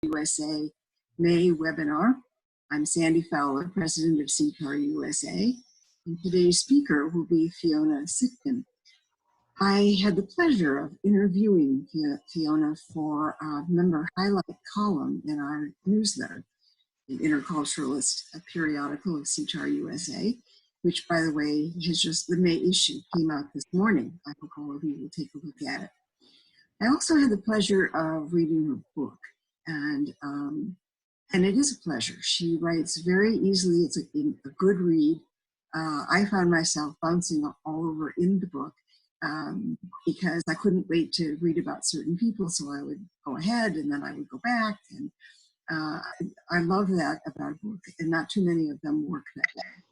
USA May webinar. I'm Sandy Fowler, President of SIETAR USA, and today's speaker will be Fiona Citkin. I had the pleasure of interviewing Fiona for a member highlight column in our newsletter, the Interculturalist periodical of SIETAR USA, which, by the way, the May issue came out this morning. I hope all of you will take a look at it. I also had the pleasure of reading her book, and it is a pleasure. She writes very easily. It's a good read. I found myself bouncing all over in the book because I couldn't wait to read about certain people, so I would go ahead and then I would go back. And I love that about a book, and not too many of them work that way.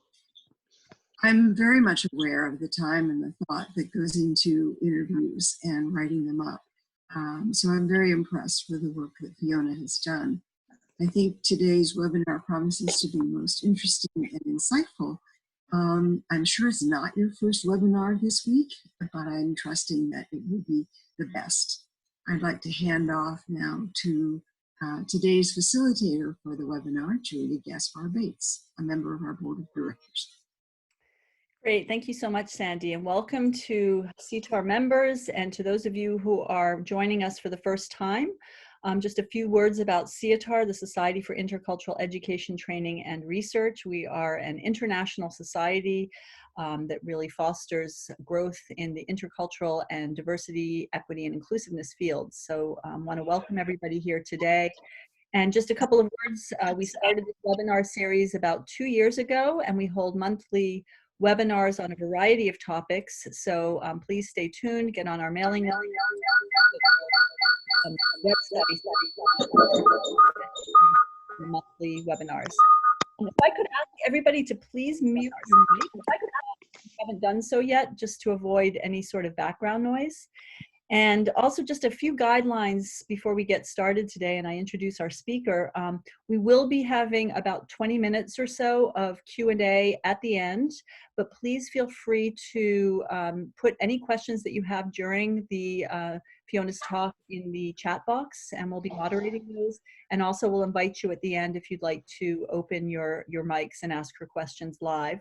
I'm very much aware of the time and the thought that goes into interviews and writing them up. So I'm very impressed with the work that Fiona has done. I think today's webinar promises to be most interesting and insightful. I'm sure it's not your first webinar this week, but I'm trusting that it will be the best. I'd like to hand off now to today's facilitator for the webinar, Julie Gaspar-Bates, a member of our board of directors. Great, thank you so much, Sandy, and welcome to SIETAR members and to those of you who are joining us for the first time. Just a few words about SIETAR, the Society for Intercultural Education, Training, and Research. We are an international society that really fosters growth in the intercultural and diversity, equity, and inclusiveness fields. So I want to welcome everybody here today. And just a couple of words, we started this webinar series about 2 years ago, and we hold monthly webinars on a variety of topics. So please stay tuned, get on our mailing list. Monthly webinars. And if I could ask everybody to please mute your mic, if you haven't done so yet, just to avoid any sort of background noise. And also just a few guidelines before we get started today and I introduce our speaker. We will be having about 20 minutes or so of Q&A at the end, but please feel free to put any questions that you have during the Fiona's talk in the chat box, and we'll be moderating those. And also we'll invite you at the end if you'd like to open your mics and ask her questions live.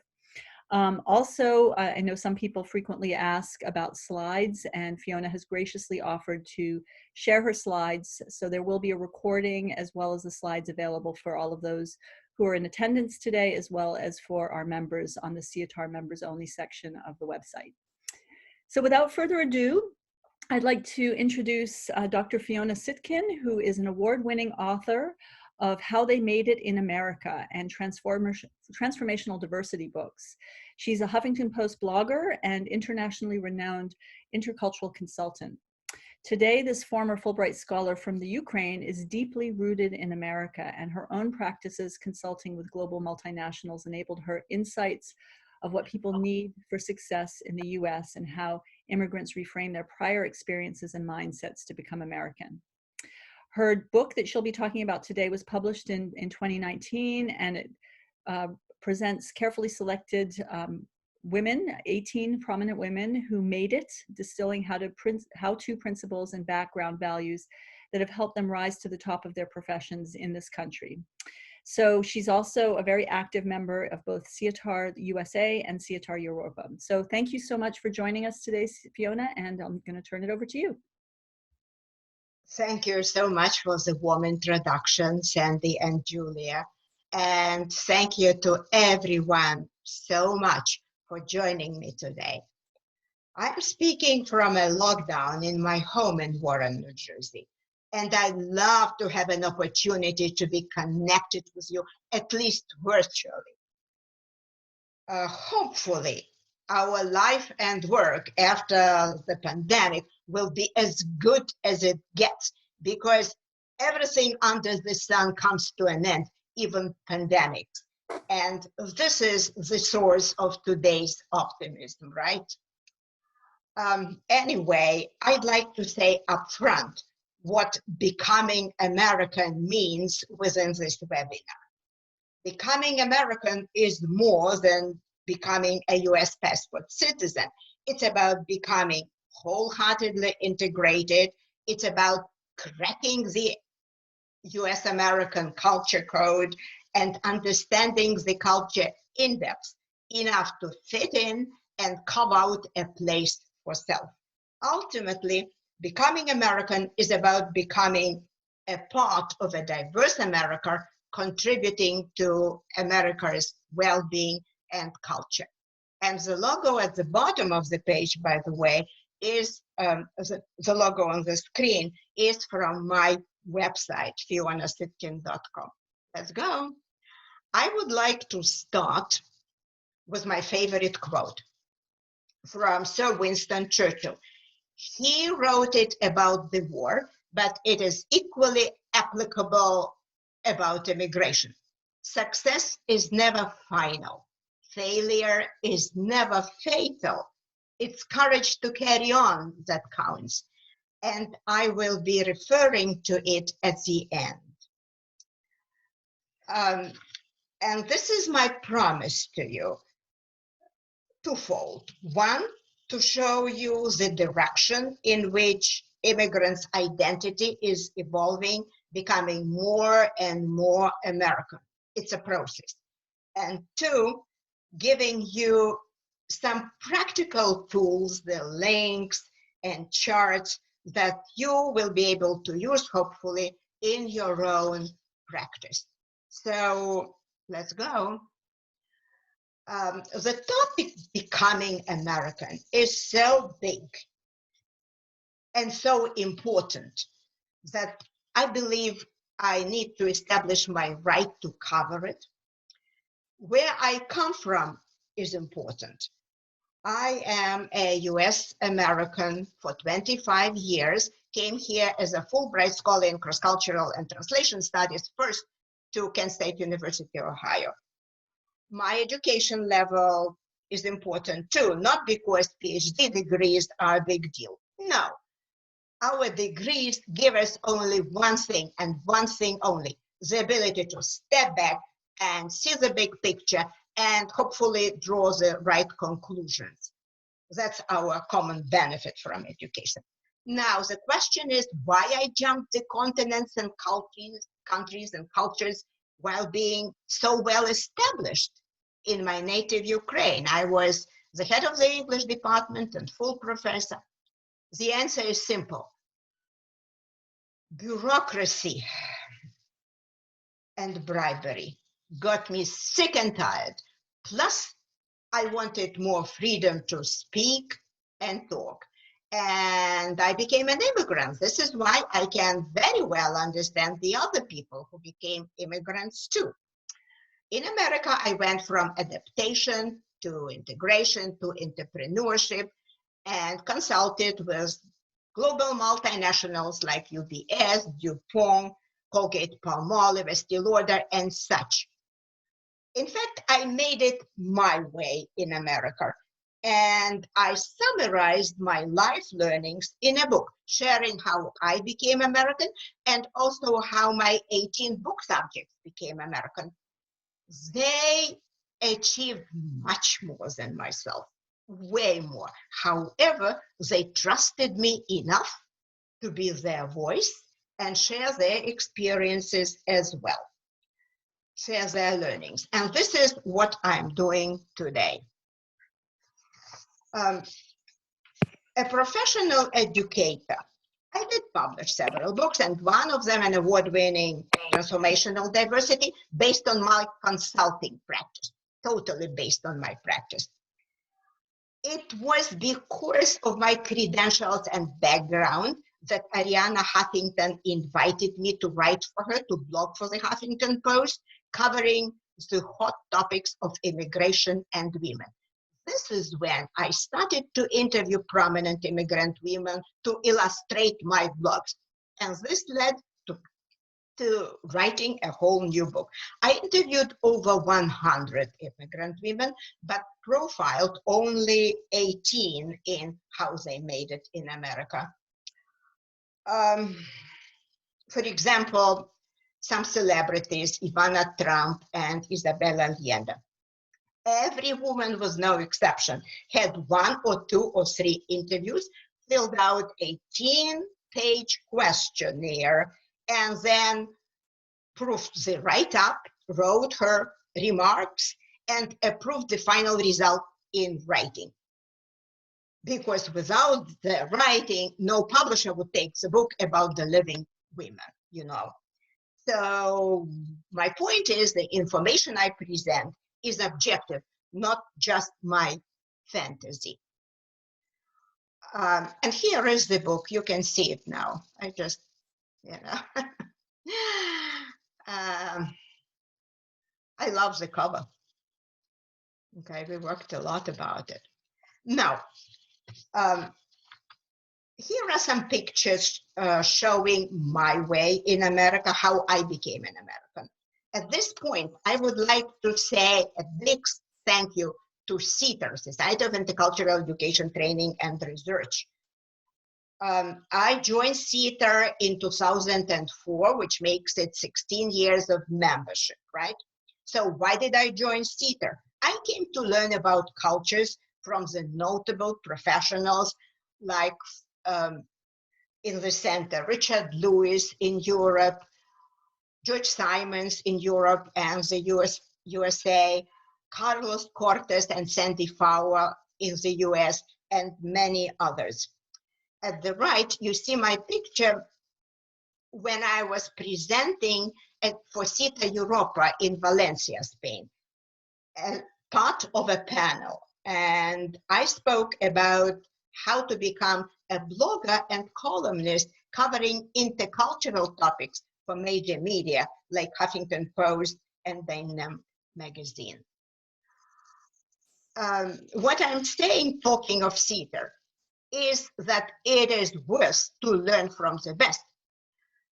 Also, I know some people frequently ask about slides, and Fiona has graciously offered to share her slides. So there will be a recording as well as the slides available for all of those who are in attendance today, as well as for our members on the SIETAR members only section of the website. So without further ado, I'd like to introduce Dr. Fiona Citkin, who is an award-winning author of How They Made It in America and Transformational Diversity books. She's a Huffington Post blogger and internationally renowned intercultural consultant. Today, this former Fulbright Scholar from the Ukraine is deeply rooted in America, and her own practices consulting with global multinationals enabled her insights of what people need for success in the US and how immigrants reframe their prior experiences and mindsets to become American. Her book that she'll be talking about today was published in 2019, and it presents carefully selected women, 18 prominent women who made it, distilling how-to principles and background values that have helped them rise to the top of their professions in this country. So she's also a very active member of both SIETAR USA and SIETAR Europa. So thank you so much for joining us today, Fiona, and I'm going to turn it over to you. Thank you so much for the warm introduction, Sandy and Julia. And thank you to everyone so much for joining me today. I'm speaking from a lockdown in my home in Warren, New Jersey. And I'd love to have an opportunity to be connected with you, at least virtually. Hopefully, our life and work after the pandemic will be as good as it gets, because everything under the sun comes to an end, even pandemics. And this is the source of today's optimism, right? Anyway, I'd like to say upfront what becoming American means within this webinar. Becoming American is more than becoming a US passport citizen. It's about becoming wholeheartedly integrated. It's about cracking the US American culture code and understanding the culture index enough to fit in and carve out a place for self. Ultimately, becoming American is about becoming a part of a diverse America, contributing to America's well-being and culture. And the logo at the bottom of the page, by the way, is the logo on the screen is from my website, FionaCitkin.com. Let's go. I would like to start with my favorite quote from Sir Winston Churchill. He wrote it about the war, but it is equally applicable about immigration. Success is never final. Failure is never fatal. It's courage to carry on that counts. And I will be referring to it at the end. And this is my promise to you, twofold. One, to show you the direction in which immigrants' identity is evolving, becoming more and more American. It's a process. And two, giving you some practical tools, the links and charts that you will be able to use, hopefully, in your own practice. So let's go. The topic becoming American is so big and so important that I believe I need to establish my right to cover it. Where I come from is important. I am a US American for 25 years, came here as a Fulbright Scholar in cross-cultural and translation studies, first to Kent State University, Ohio. My education level is important too, not because PhD degrees are a big deal. No, our degrees give us only one thing and one thing only, the ability to step back and see the big picture and hopefully draw the right conclusions. That's our common benefit from education. Now, the question is why I jumped the continents and countries and cultures while being so well established in my native Ukraine. I was the head of the English department and full professor. The answer is simple. Bureaucracy and bribery got me sick and tired. Plus, I wanted more freedom to speak and talk. And I became an immigrant. This is why I can very well understand the other people who became immigrants too. In America, I went from adaptation to integration to entrepreneurship and consulted with global multinationals like UBS, DuPont, Colgate-Palmolive, Estee Lauder, and such. In fact, I made it my way in America. And I summarized my life learnings in a book, sharing how I became American and also how my 18 book subjects became American. They achieved much more than myself, way more. However, they trusted me enough to be their voice and share their experiences as well, share their learnings. And this is what I'm doing today. A professional educator. I did publish several books, and one of them an award-winning Transformational Diversity based on my consulting practice, totally based on my practice. It was because of my credentials and background that Arianna Huffington invited me to write for her, to blog for the Huffington Post, covering the hot topics of immigration and women. This is when I started to interview prominent immigrant women to illustrate my blogs. And this led to writing a whole new book. I interviewed over 100 immigrant women, but profiled only 18 in how they made it in America. For example, some celebrities, Ivana Trump and Isabella Allende. Every woman was no exception, had 1 or 2 or 3 interviews, filled out a 10-page questionnaire, and then proofed the write-up, wrote her remarks, and approved the final result in writing. Because without the writing, no publisher would take the book about the living women, you know. So my point is the information I present is objective, not just my fantasy. And here is the book. You can see it now. I just, you know. I love the cover. Okay, we worked a lot about it. Now, here are some pictures showing my way in America, how I became an American. At this point, I would like to say a big thank you to SIETAR, Society of Intercultural Education, Training and Research. I joined SIETAR in 2004, which makes it 16 years of membership, right? So why did I join SIETAR? I came to learn about cultures from the notable professionals like in the center, Richard Lewis in Europe, George Simons in Europe and the USA, Carlos Cortes and Sandy Fowler in the US, and many others. At the right, you see my picture when I was presenting for SIETAR Europa in Valencia, Spain, and part of a panel. And I spoke about how to become a blogger and columnist covering intercultural topics for major media like Huffington Post and Dynam magazine. What I'm saying, talking of SIETAR, is that it is worth to learn from the best.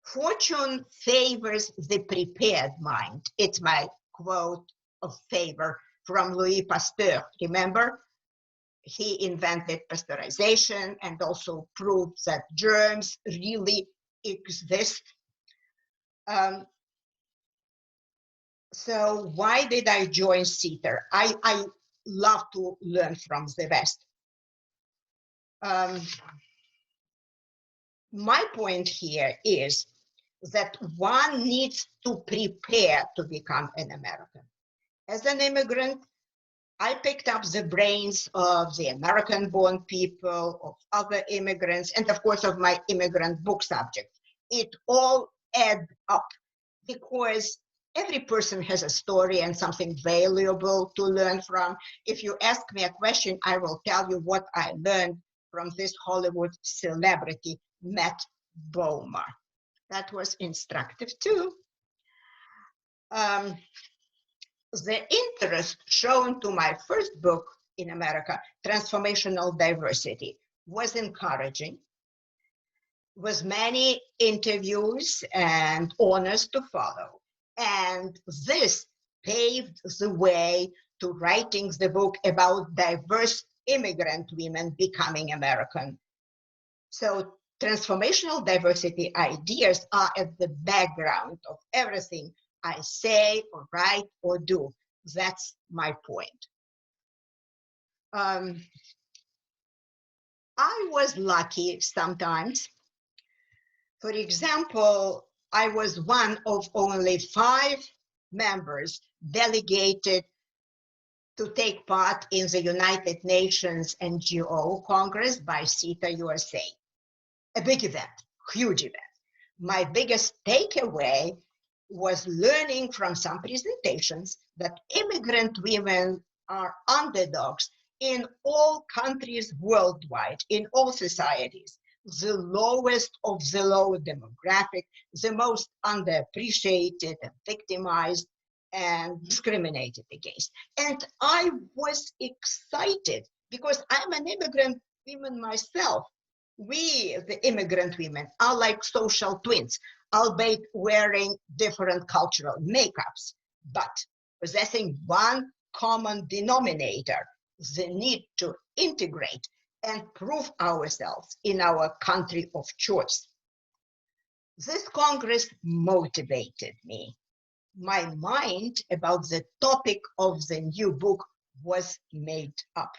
Fortune favors the prepared mind. It's my quote of favor from Louis Pasteur. Remember, he invented pasteurization and also proved that germs really exist. So why did I join SIETAR? I love to learn from the best. My point here is that one needs to prepare to become an American. As an immigrant, I picked up the brains of the American-born people, of other immigrants, and of course of my immigrant book subject. It all adds up because every person has a story and something valuable to learn from. If you ask me a question, I will tell you what I learned from this Hollywood celebrity, Matt Bomer. That was instructive too. The interest shown to my first book in America, Transformational Diversity, was encouraging, with many interviews and honors to follow. And this paved the way to writing the book about diverse immigrant women becoming American. So transformational diversity ideas are at the background of everything I say or write or do. That's my point. I was lucky sometimes. For example, I was one of only 5 members delegated to take part in the United Nations NGO Congress by SIETAR USA. A big event, huge event. My biggest takeaway was learning from some presentations that immigrant women are underdogs in all countries worldwide, in all societies, the lowest of the low demographic, the most underappreciated and victimized and discriminated against. And I was excited because I'm an immigrant woman myself. We, the immigrant women, are like social twins, albeit wearing different cultural makeups, but possessing one common denominator, the need to integrate and prove ourselves in our country of choice. This Congress motivated me. My mind about the topic of the new book was made up.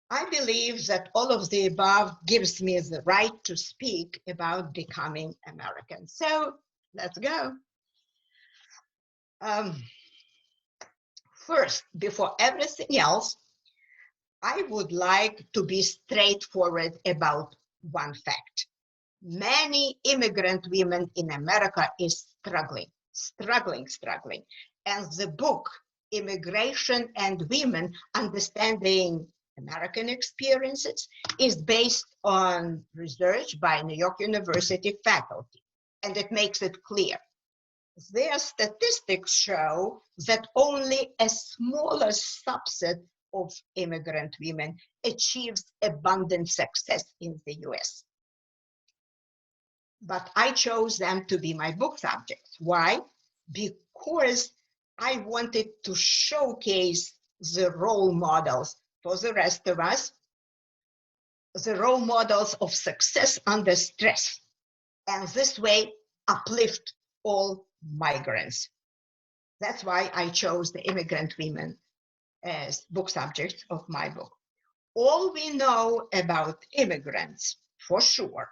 I believe that all of the above gives me the right to speak about becoming American. So let's go. First, before everything else, I would like to be straightforward about one fact. Many immigrant women in America is struggling. And the book, Immigration and Women, Understanding American Experiences, is based on research by New York University faculty, and it makes it clear. Their statistics show that only a smaller subset of immigrant women achieves abundant success in the US. But I chose them to be my book subjects. Why? Because I wanted to showcase the role models for the rest of us, the role models of success under stress, and this way uplift all migrants. That's why I chose the immigrant women as book subjects of my book. All we know about immigrants, for sure,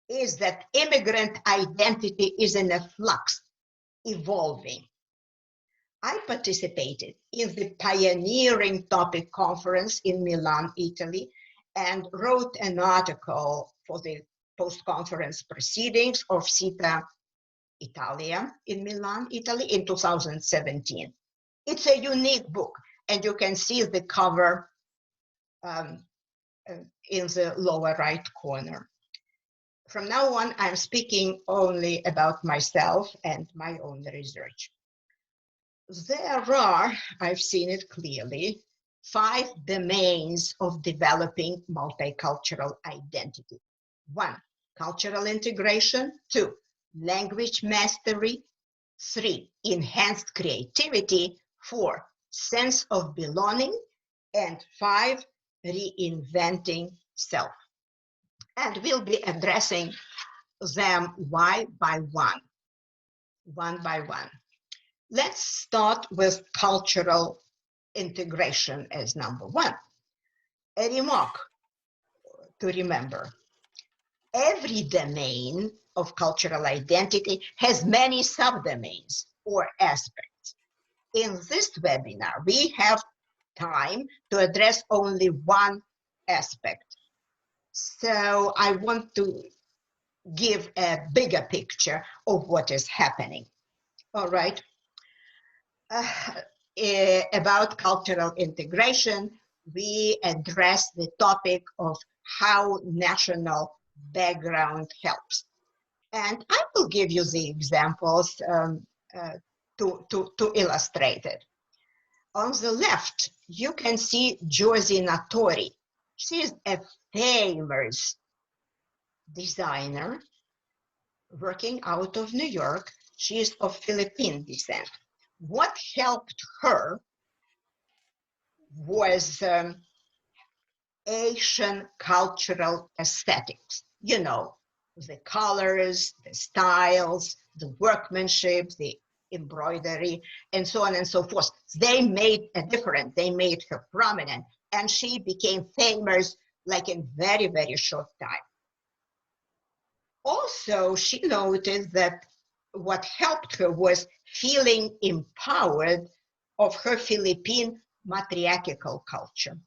is that immigrant identity is in a flux, evolving. I participated in the pioneering topic conference in Milan, Italy, and wrote an article for the post-conference proceedings of SIETAR Italia in Milan, Italy in 2017. It's a unique book, and you can see the cover in the lower right corner. From now on, I'm speaking only about myself and my own research. There are, I've seen it clearly, 5 domains of developing multicultural identity. 1, cultural integration. 2, language mastery. 3, enhanced creativity. 4, sense of belonging. And 5, reinventing self. And we'll be addressing them one by one. Let's start with cultural integration as number 1. A remark to remember. Every domain of cultural identity has many subdomains or aspects. In this webinar, we have time to address only one aspect. So I want to give a bigger picture of what is happening. All right. About cultural integration, we address the topic of how national background helps. And I will give you the examples to illustrate it. On the left, you can see Josie Natori. She's a famous designer working out of New York. She is of Philippine descent. What helped her was Asian cultural aesthetics. You know, the colors, the styles, the workmanship, the embroidery, and so on and so forth. They made a difference. They made her prominent, and she became famous like in very, very short time. Also, she noticed that what helped her was feeling empowered of her Philippine matriarchal culture.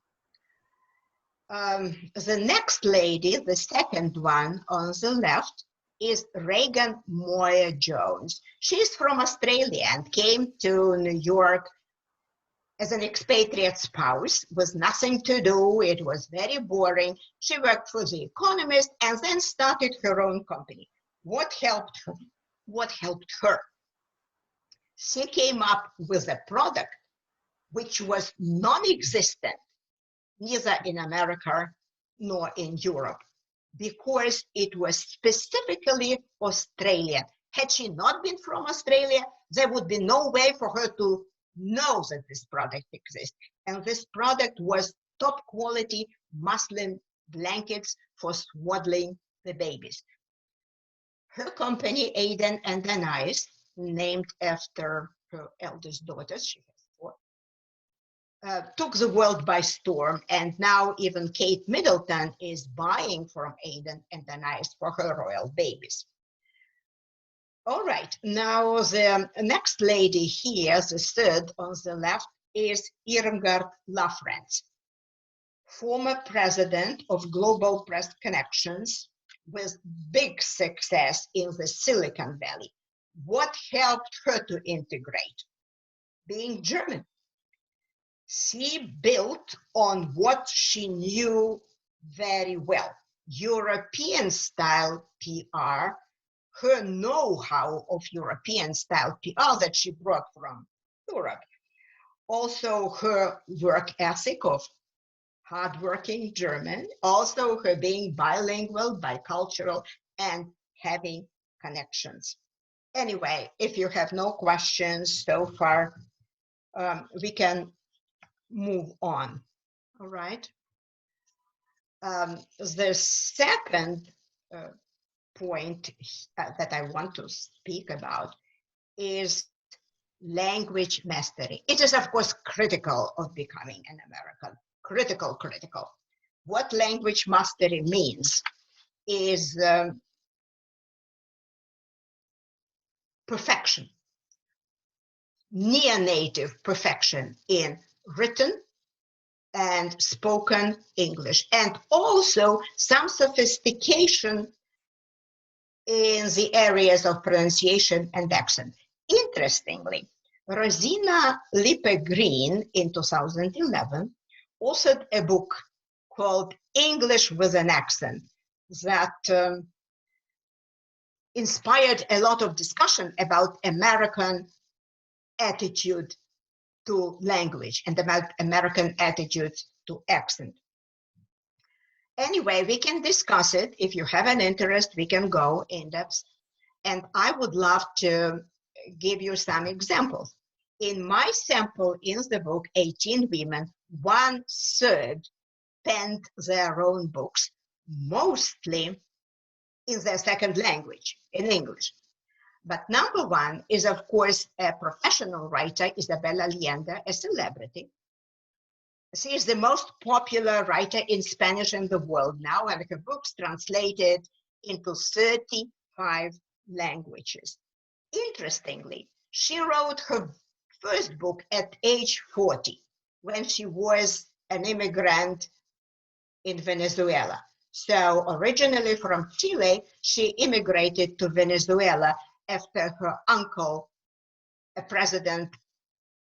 The next lady, the second one on the left, is Reagan Moya Jones. She's from Australia and came to New York as an expatriate spouse with nothing to do. It was very boring. She worked for The Economist and then started her own company. What helped her? What helped her? She came up with a product which was non-existent, neither in America nor in Europe, because it was specifically Australian. Had she not been from Australia, there would be no way for her to know that this product exists. And this product was top quality muslin blankets for swaddling the babies. Her company, Aiden and Denise, named after her eldest daughters, she has 4, took the world by storm, and now even Kate Middleton is buying from Aiden and Denise for her royal babies. All right, now the next lady here, the third on the left, is Irmgard Lafrenz, former president of Global Press Connections with big success in the Silicon Valley. What helped her to integrate? Being German. She built on what she knew very well, European style PR, her know-how of European style PR that she brought from Europe. Also her work ethic of hardworking German, also her being bilingual, bicultural, and having connections. Anyway, if you have no questions so far, we can move on. All right. The second point that I want to speak about is language mastery. It is, of course, critical of becoming an American. Critical. What language mastery means is perfection, near-native perfection in written and spoken English, and also some sophistication in the areas of pronunciation and accent. Interestingly, Rosina Lippe-Green in 2011 authored a book called English with an Accent that inspired a lot of discussion about American attitude to language and about American attitudes to accent. Anyway, we can discuss it. If you have an interest, we can go in depth. And I would love to give you some examples. In my sample in the book, 18 women, 1/3 penned their own books, mostly in their second language, in English. But number one is, of course, a professional writer, Isabella Allende, a celebrity. She is the most popular writer in Spanish in the world now, and her books translated into 35 languages. Interestingly, she wrote her first book at age 40, when she was an immigrant in Venezuela. So originally from Chile, she immigrated to Venezuela after her uncle, President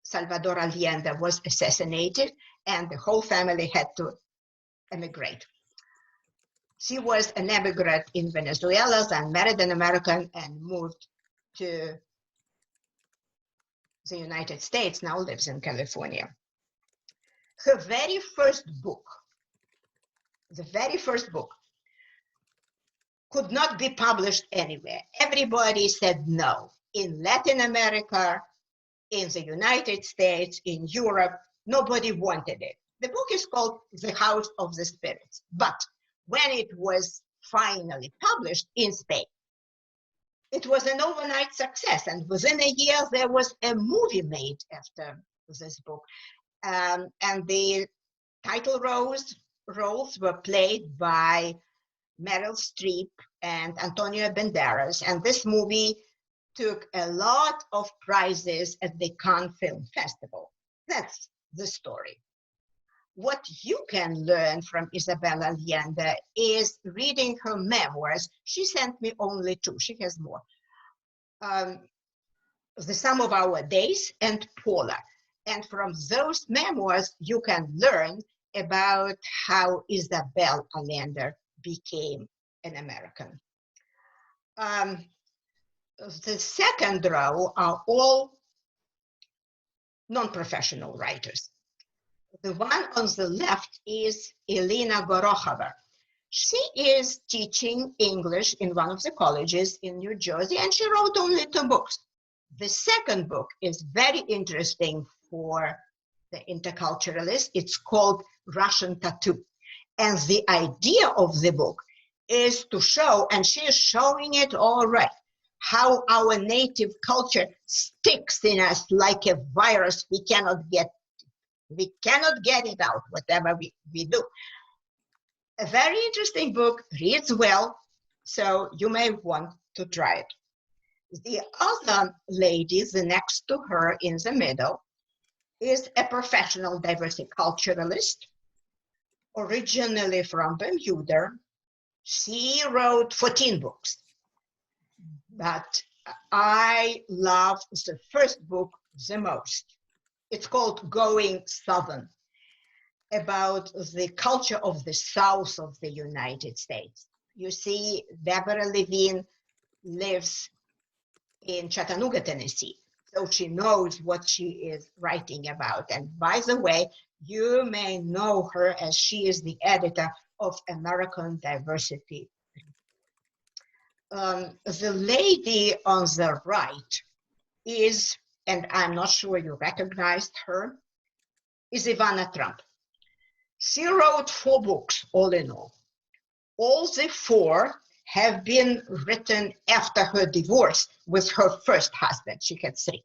Salvador Allende, was assassinated, and the whole family had to emigrate. She was an immigrant in Venezuela, then married an American and moved to the United States, now lives in California. Her very first book, the very first book, could not be published anywhere. Everybody said no. In Latin America, in the United States, in Europe, nobody wanted it. The book is called The House of the Spirits. But when it was finally published in Spain, it was an overnight success. And within a year, there was a movie made after this book. And the title roles were played by Meryl Streep and Antonio Banderas. And this movie took a lot of prizes at the Cannes Film Festival. That's the story. What you can learn from Isabella Allende is reading her memoirs. She sent me only 2. She has more. The Sum of Our Days and Paula. And from those memoirs, you can learn about how Isabel Allende became an American. The second row are all non-professional writers. The one on the left is Elena Gorokhova. She is teaching English in one of the colleges in New Jersey, and she wrote only 2 books. The second book is very interesting for the interculturalists. It's called Russian Tattoo. And the idea of the book is to show, and she is showing it all right, how our native culture sticks in us like a virus. We cannot get it out, whatever we do. A very interesting book, reads well, so you may want to try it. The other lady, the next to her in the middle, is a professional diversity culturalist, originally from Bermuda. She wrote 14 books, but I love the first book the most. It's called Going Southern, about the culture of the South of the United States. You see, Deborah Levine lives in Chattanooga, Tennessee, so she knows what she is writing about. And by the way, you may know her as she is the editor of American Diversity. The lady on the right is, and I'm not sure you recognized her, is Ivana Trump. She wrote 4 books, all in all. All the 4 have been written after her divorce with her first husband. She had 3.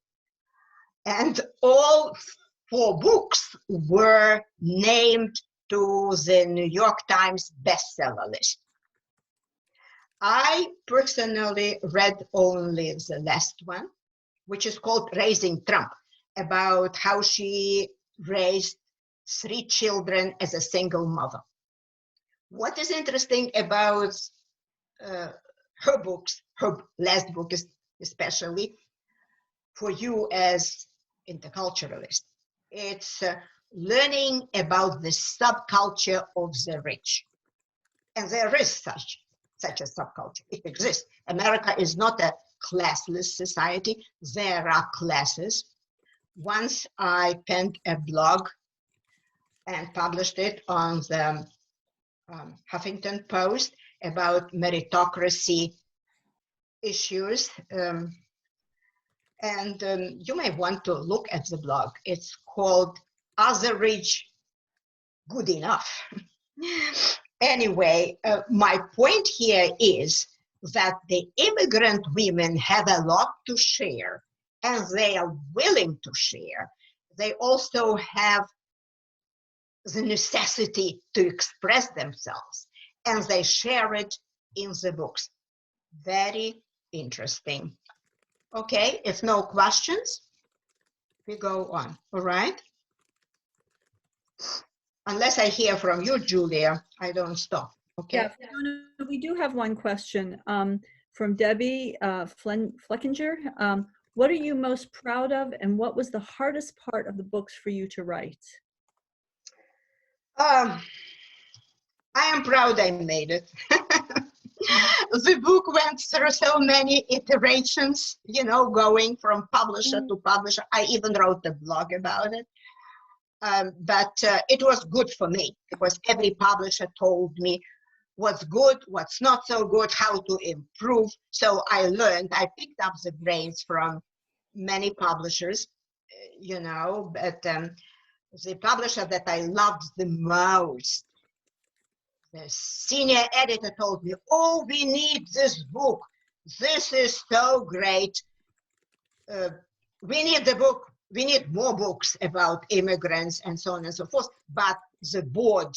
And all 4 books were named to the New York Times bestseller list. I personally read only the last one, which is called Raising Trump, about how she raised 3 children as a single mother. What is interesting about her books, her last book is especially for you as interculturalist, it's learning about the subculture of the rich. And there is such a subculture. It exists. America is not a classless society. There are classes. Once I penned a blog and published it on the Huffington Post about meritocracy issues. You may want to look at the blog. It's called Are the Rich Good Enough? Anyway, my point here is that the immigrant women have a lot to share, and they are willing to share. They also have the necessity to express themselves, and they share it in the books. Very interesting. Okay, if no questions, we go on, all right? Unless I hear from you, Julia, I don't stop, okay? Yeah, Fiona, we do have one question from Debbie Fleckinger. What are you most proud of, and what was the hardest part of the books for you to write? I am proud I made it. The book went through so many iterations, you know, going from publisher to publisher. I even wrote a blog about it. But it was good for me because every publisher told me what's good, what's not so good, how to improve. So I learned, I picked up the brains from many publishers, you know, but the publisher that I loved the most, the senior editor told me, oh, we need this book. This is so great. We need the book. We need more books about immigrants and so on and so forth. But the board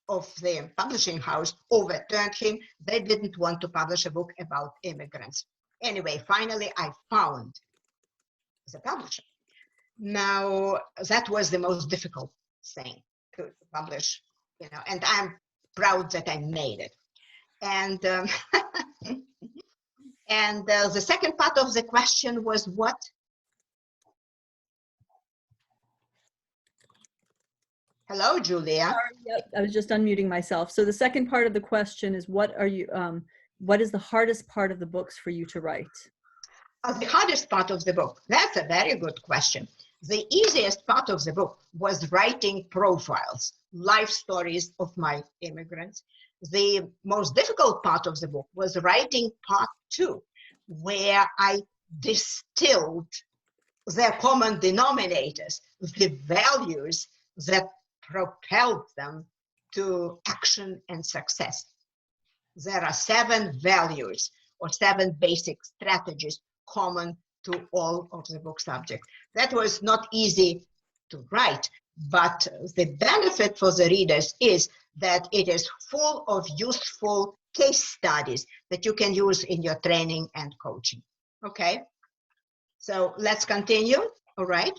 of the publishing house overturned him. They didn't want to publish a book about immigrants. Anyway, finally, I found the publisher. Now, that was the most difficult thing to publish, you know, and I'm proud that I made it. And the second part of the question was what? Hello, Julia. Sorry, yep, I was just unmuting myself. So the second part of the question is what is the hardest part of the books for you to write? The hardest part of the book, that's a very good question. The easiest part of the book was writing profiles, life stories of my immigrants. The most difficult part of the book was writing part 2, where I distilled their common denominators, the values that propelled them to action and success. There are 7 values or 7 basic strategies common to all of the book subjects. That was not easy to write, but the benefit for the readers is that it is full of useful case studies that you can use in your training and coaching. Okay, so let's continue. All right.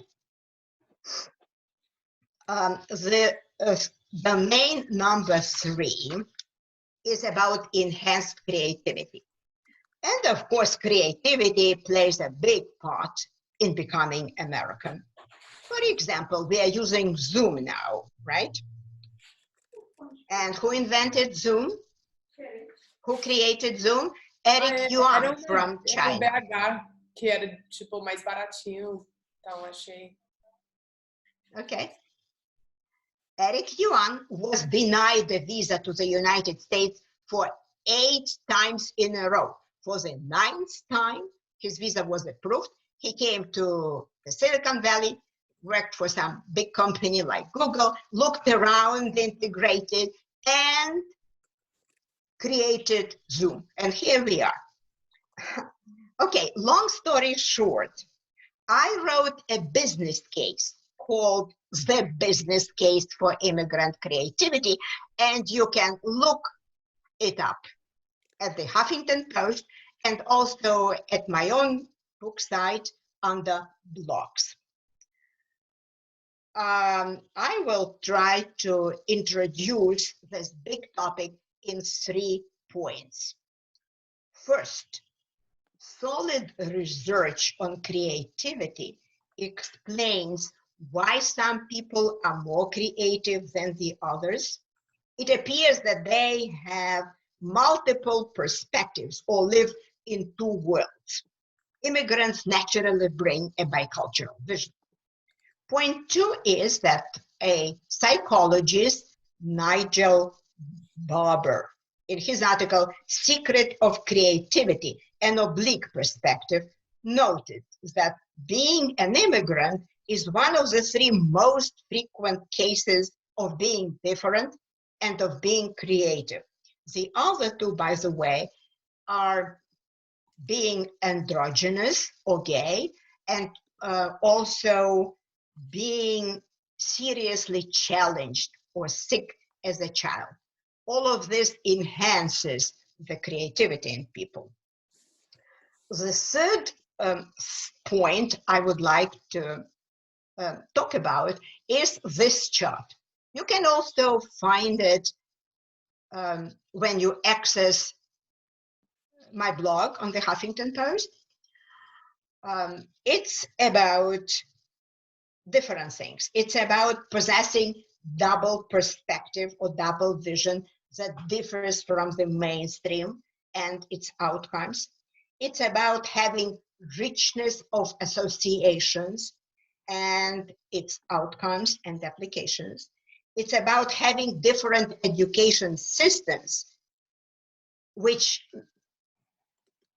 The main number 3 is about enhanced creativity. And of course, creativity plays a big part in becoming American. For example, we are using Zoom now, right? And who invented Zoom? Who created Zoom? Eric Yuan from China. BH, que era tipo mais baratinho, então achei. Okay. Eric Yuan was denied a visa to the United States for 8 times in a row. For the 9th time, his visa was approved. He came to the Silicon Valley, worked for some big company like Google, looked around, integrated, and created Zoom. And here we are. Okay, long story short, I wrote a business case called The Business Case for Immigrant Creativity, and you can look it up at the Huffington Post and also at my own book site under blogs. I will try to introduce this big topic in 3 points. First, solid research on creativity explains why some people are more creative than the others. It appears that they have multiple perspectives or live in 2 worlds. Immigrants naturally bring a bicultural vision. Point 2 is that a psychologist, Nigel Barber, in his article, Secret of Creativity, an Oblique Perspective, noted that being an immigrant is one of the 3 most frequent cases of being different and of being creative. The other 2, by the way, are being androgynous or gay, and also being seriously challenged or sick as a child. All of this enhances the creativity in people. The third point I would like to talk about is this chart. You can also find it when you access my blog on the Huffington Post. It's about different things. It's about possessing double perspective or double vision that differs from the mainstream and its outcomes. It's about having richness of associations and its outcomes and applications. It's about having different education systems, which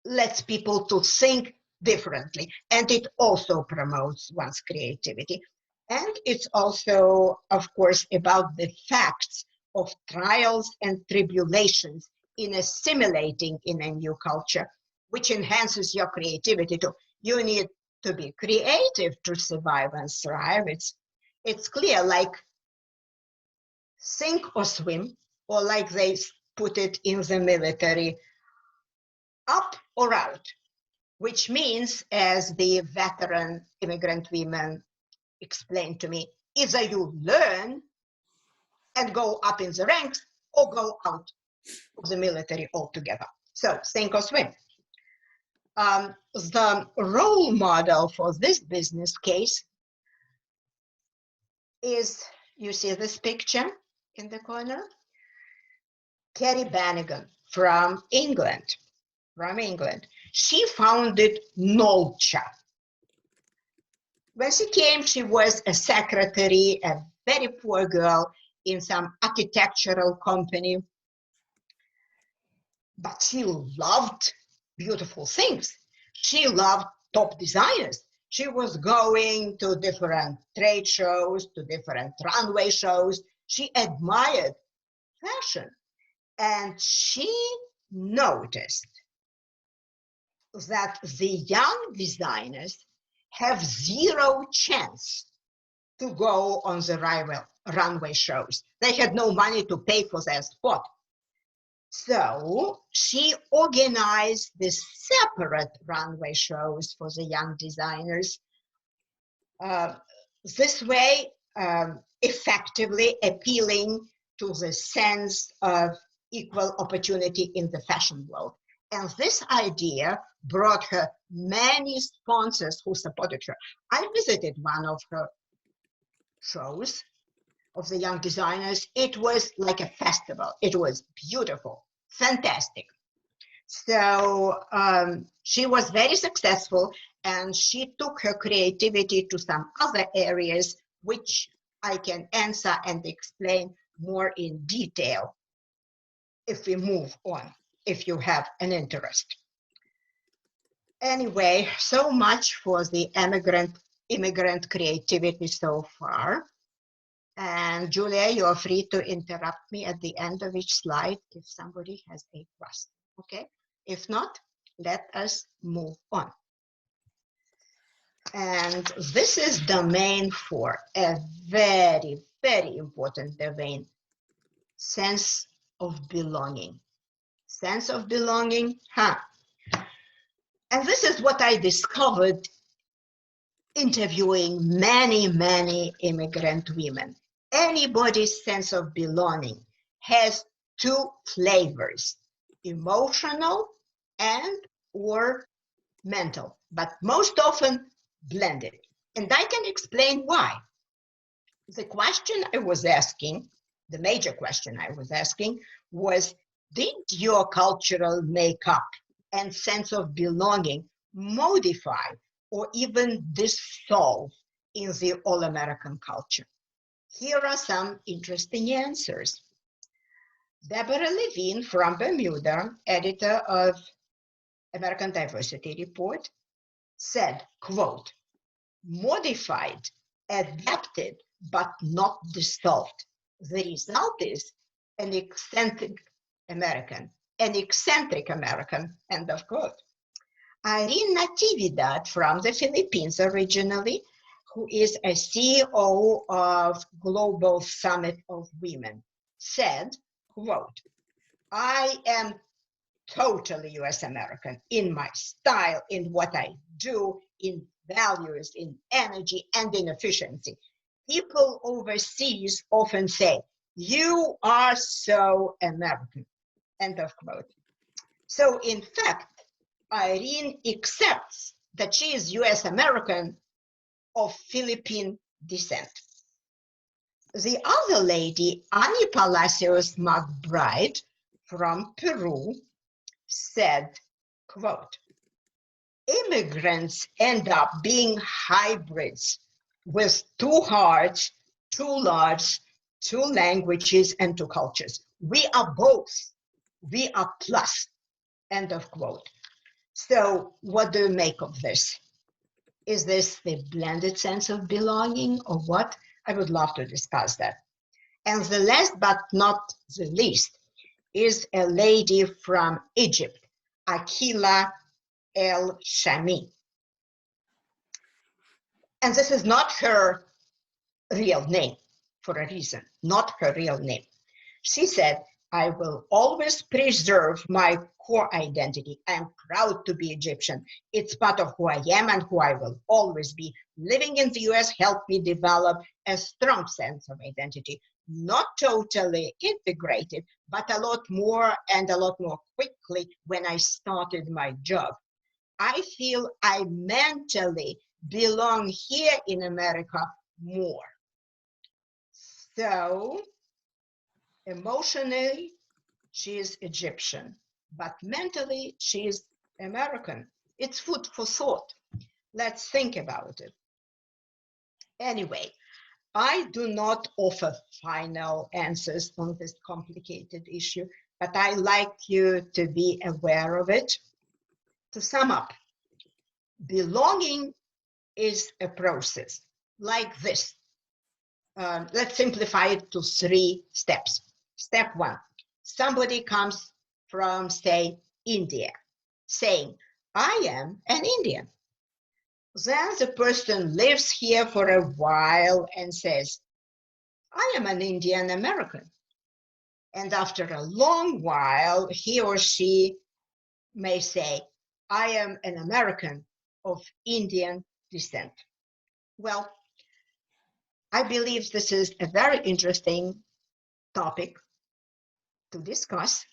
lets people to think differently, and it also promotes one's creativity. And it's also, of course, about the facts of trials and tribulations in assimilating in a new culture, which enhances your creativity too. You need to be creative to survive and thrive. It's clear, like sink or swim, or like they put it in the military, up or out, which means, as the veteran immigrant women explained to me, either you learn and go up in the ranks or go out of the military altogether. So sink or swim. The role model for this business case is, you see this picture in the corner? Carrie Bannigan from England. She founded Nolcha. When she came, she was a secretary, a very poor girl in some architectural company. But she loved beautiful things. She loved top designers. She was going to different trade shows, to different runway shows. She admired fashion. And she noticed that the young designers have 0 chance to go on the runway shows. They had no money to pay for their spot. So she organized these separate runway shows for the young designers. This way, effectively appealing to the sense of equal opportunity in the fashion world. And this idea brought her many sponsors who supported her. I visited one of her shows of the young designers. It was like a festival. It was beautiful, fantastic. So she was very successful, and she took her creativity to some other areas, which I can answer and explain more in detail if we move on, if you have an interest. Anyway, so much for the immigrant creativity so far. And Julia, you're free to interrupt me at the end of each slide if somebody has a question, okay? If not, let us move on. And this is domain 4, a very, very important domain, sense of belonging. Sense of belonging, And this is what I discovered interviewing many, many immigrant women. Anybody's sense of belonging has two flavors, emotional and or mental, but most often blended. And I can explain why. The question I was asking, the major question I was asking was, did your cultural makeup and sense of belonging modify or even dissolve in the all-American culture? Here are some interesting answers. Deborah Levine from Bermuda, editor of American Diversity Report, said, quote, modified, adapted, but not dissolved. The result is an eccentric American, end of quote. Irene Natividad from the Philippines originally, who is a CEO of Global Summit of Women, said, quote, I am totally US American in my style, in what I do, in values, in energy, and in efficiency. People overseas often say, you are so American, end of quote. So in fact, Irene accepts that she is US American of Philippine descent. The other lady, Annie Palacios McBride from Peru, said, quote, immigrants end up being hybrids with two hearts, two lives, two languages, and two cultures. We are both. We are plus, end of quote. So what do you make of this? Is this the blended sense of belonging or what? I would love to discuss that. And the last but not the least is a lady from Egypt, Akila El Shami. And this is not her real name for a reason, not her real name. She said, I will always preserve my core identity. I am proud to be Egyptian. It's part of who I am and who I will always be. Living in the US helped me develop a strong sense of identity, not totally integrated, but a lot more and a lot more quickly when I started my job. I feel I mentally belong here in America more. So, emotionally, she is Egyptian, but mentally, she is American. It's food for thought. Let's think about it. Anyway, I do not offer final answers on this complicated issue, but I like you to be aware of it. To sum up, belonging is a process like this. Let's simplify it to 3 steps. Step 1, somebody comes from, say, India, saying, I am an Indian. Then the person lives here for a while and says, I am an Indian American. And after a long while, he or she may say, I am an American of Indian descent. Well, I believe this is a very interesting topic to discuss.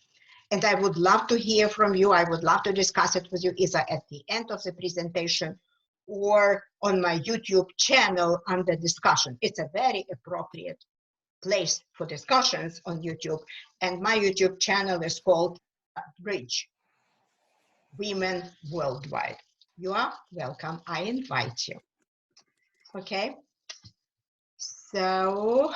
And I would love to hear from you. I would love to discuss it with you either at the end of the presentation or on my YouTube channel under discussion. It's a very appropriate place for discussions on YouTube. And my YouTube channel is called Bridge Women Worldwide. You are welcome. I invite you. Okay. So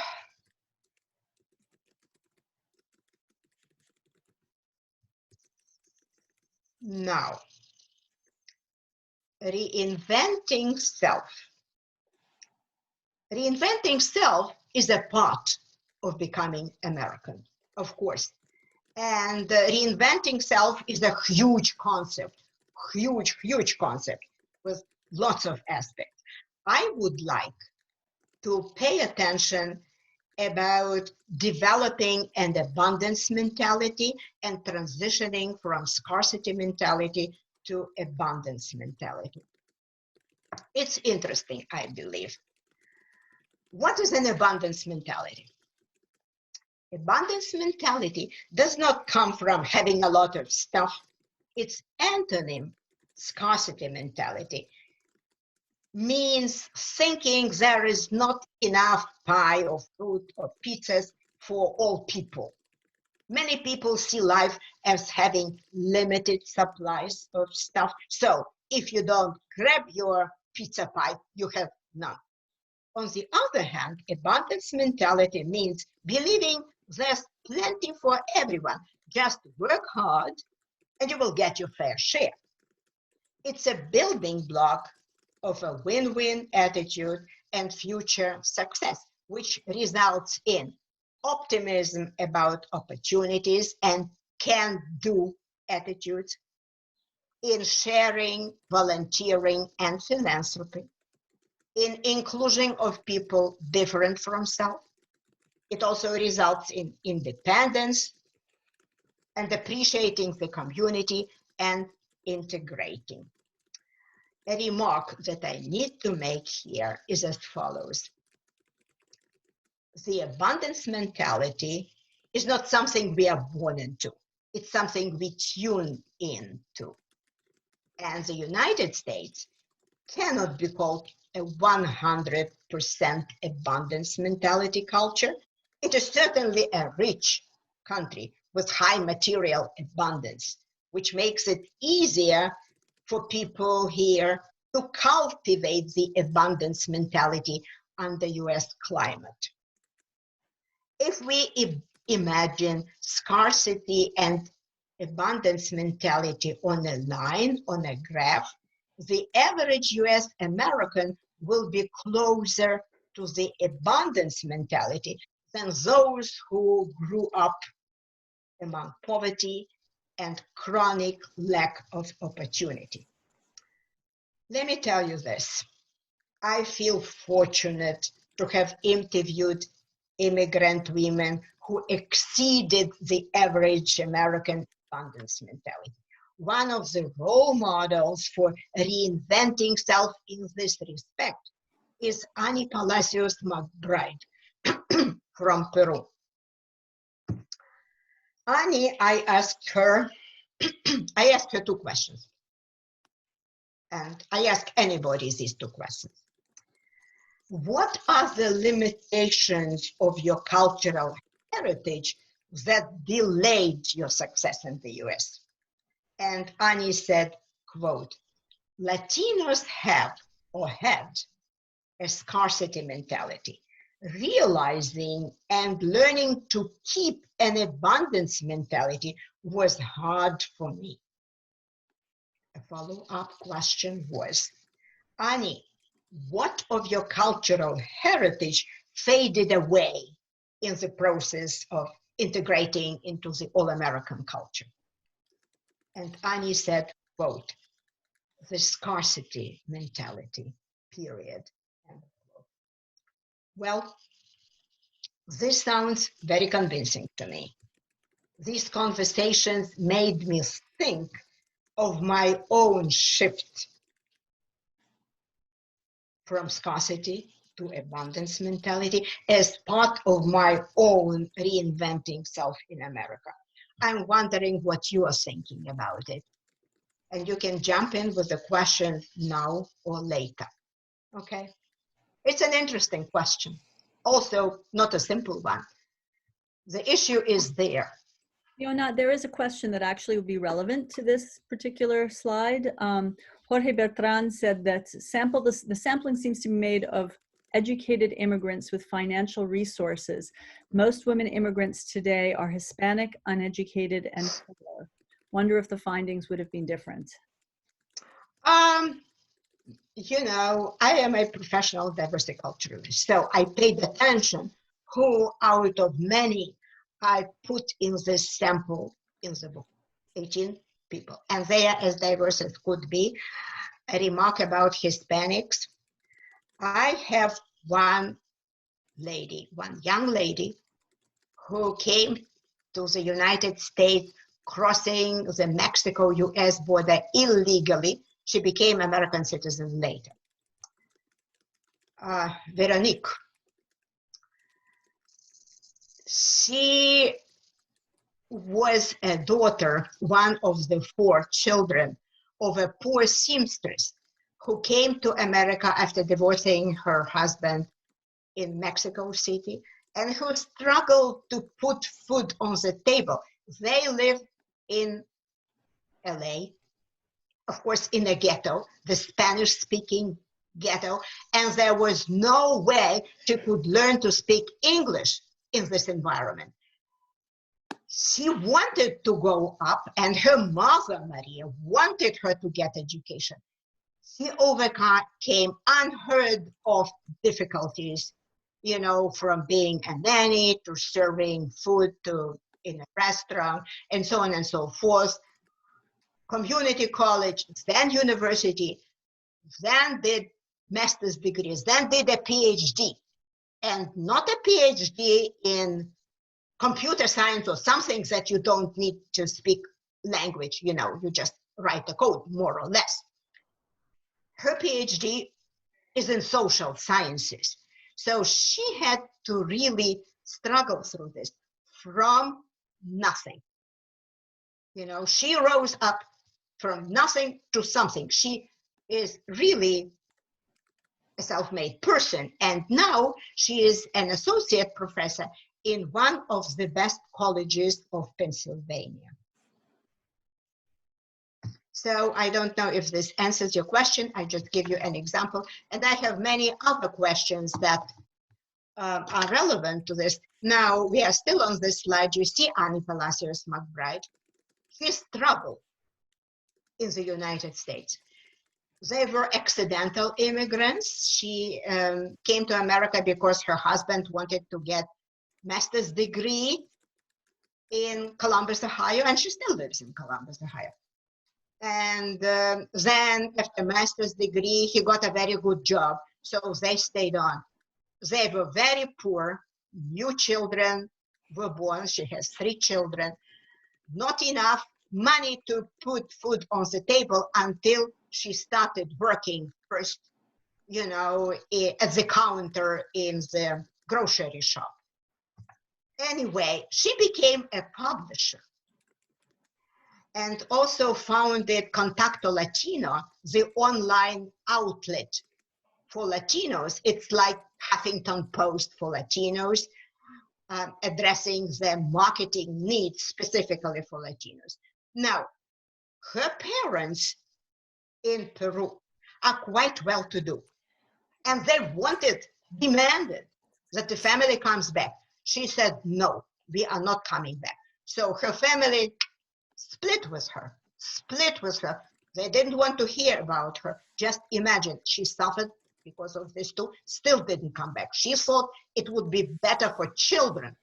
now, reinventing self. Reinventing self is a part of becoming American, of course. And reinventing self is a huge concept, huge concept with lots of aspects. I would like to pay attention about developing an abundance mentality and transitioning from scarcity mentality to abundance mentality. It's interesting, I believe. What is an abundance mentality? Abundance mentality does not come from having a lot of stuff. Its antonym, scarcity mentality, means thinking there is not enough pie or fruit or pizzas for all people. Many people see life as having limited supplies of stuff. So if you don't grab your pizza pie, you have none. On the other hand, abundance mentality means believing there's plenty for everyone. Just work hard and you will get your fair share. It's a building block of a win-win attitude and future success, which results in optimism about opportunities and can-do attitudes, in sharing, volunteering, and philanthropy, in inclusion of people different from self. It also results in independence and appreciating the community and integrating. A remark that I need to make here is as follows. The abundance mentality is not something we are born into. It's something we tune into. And the United States cannot be called a 100% abundance mentality culture. It is certainly a rich country with high material abundance, which makes it easier for people here to cultivate the abundance mentality under US climate. If we imagine scarcity and abundance mentality on a line, on a graph, the average US American will be closer to the abundance mentality than those who grew up among poverty and chronic lack of opportunity. Let me tell you this. I feel fortunate to have interviewed immigrant women who exceeded the average American abundance mentality. One of the role models for reinventing self in this respect is Annie Palacios McBride from Peru. Annie, I asked her two questions. And I ask anybody these two questions. What are the limitations of your cultural heritage that delayed your success in the US? And Annie said, quote, Latinos have or had a scarcity mentality. Realizing and learning to keep an abundance mentality was hard for me. A follow-up question was, Annie, what of your cultural heritage faded away in the process of integrating into the all-American culture? And Annie said, quote, the scarcity mentality, period. Well, this sounds very convincing to me. these conversations made me think of my own shift from scarcity to abundance mentality as part of my own reinventing self in America. I'm wondering what you are thinking about it. And you can jump in with a question now or later. Okay? It's an interesting question. Also, not a simple one. The issue is there. Fiona, there is a question that actually would be relevant to this particular slide. Jorge Bertrand said that the sampling seems to be made of educated immigrants with financial resources. Most women immigrants today are Hispanic, uneducated, and poor. Wonder if the findings would have been different. You know, I am a professional diversity culturalist, so I paid attention who out of many I put in this sample in the book, 18 people, and they are as diverse as could be. A remark about Hispanics. I have one young lady who came to the United States crossing the Mexico-US border illegally. She became American citizen later. Veronique. She was a daughter, one of the 4 children of a poor seamstress who came to America after divorcing her husband in Mexico City and who struggled to put food on the table. They lived in LA, of course, in a ghetto, the Spanish-speaking ghetto, and there was no way she could learn to speak English in this environment. She wanted to go up, and her mother, Maria, wanted her to get education. She overcame unheard of difficulties, you know, from being a nanny to serving food in a restaurant, and so on and so forth. Community college, then university, then did master's degrees, then did a PhD, and not a PhD in computer science or something that you don't need to speak language, you know, you just write the code, more or less. Her PhD is in social sciences. So she had to really struggle through this from nothing. You know, she rose up from nothing to something. She is really a self-made person. And now she is an associate professor in one of the best colleges of Pennsylvania. So I don't know if this answers your question. I just give you an example. And I have many other questions that are relevant to this. Now, we are still on this slide. You see Annie Palacios McBride. She struggled in the United States. They were accidental immigrants. She came to America because her husband wanted to get master's degree in Columbus, Ohio, and she still lives in Columbus, Ohio. And then after master's degree, he got a very good job, so they stayed on. They were very poor. New children were born. She has 3 children. Not enough money to put food on the table until she started working first, you know, at the counter in the grocery shop. Anyway, she became a publisher and also founded Contacto Latino, the online outlet for Latinos. It's like Huffington Post for Latinos, addressing their marketing needs specifically for Latinos. Now, her parents in Peru are quite well-to-do, and they demanded that the family comes back. She said, no, we are not coming back. So her family split with her. They didn't want to hear about her. Just imagine, she suffered because of this too, still didn't come back. She thought it would be better for children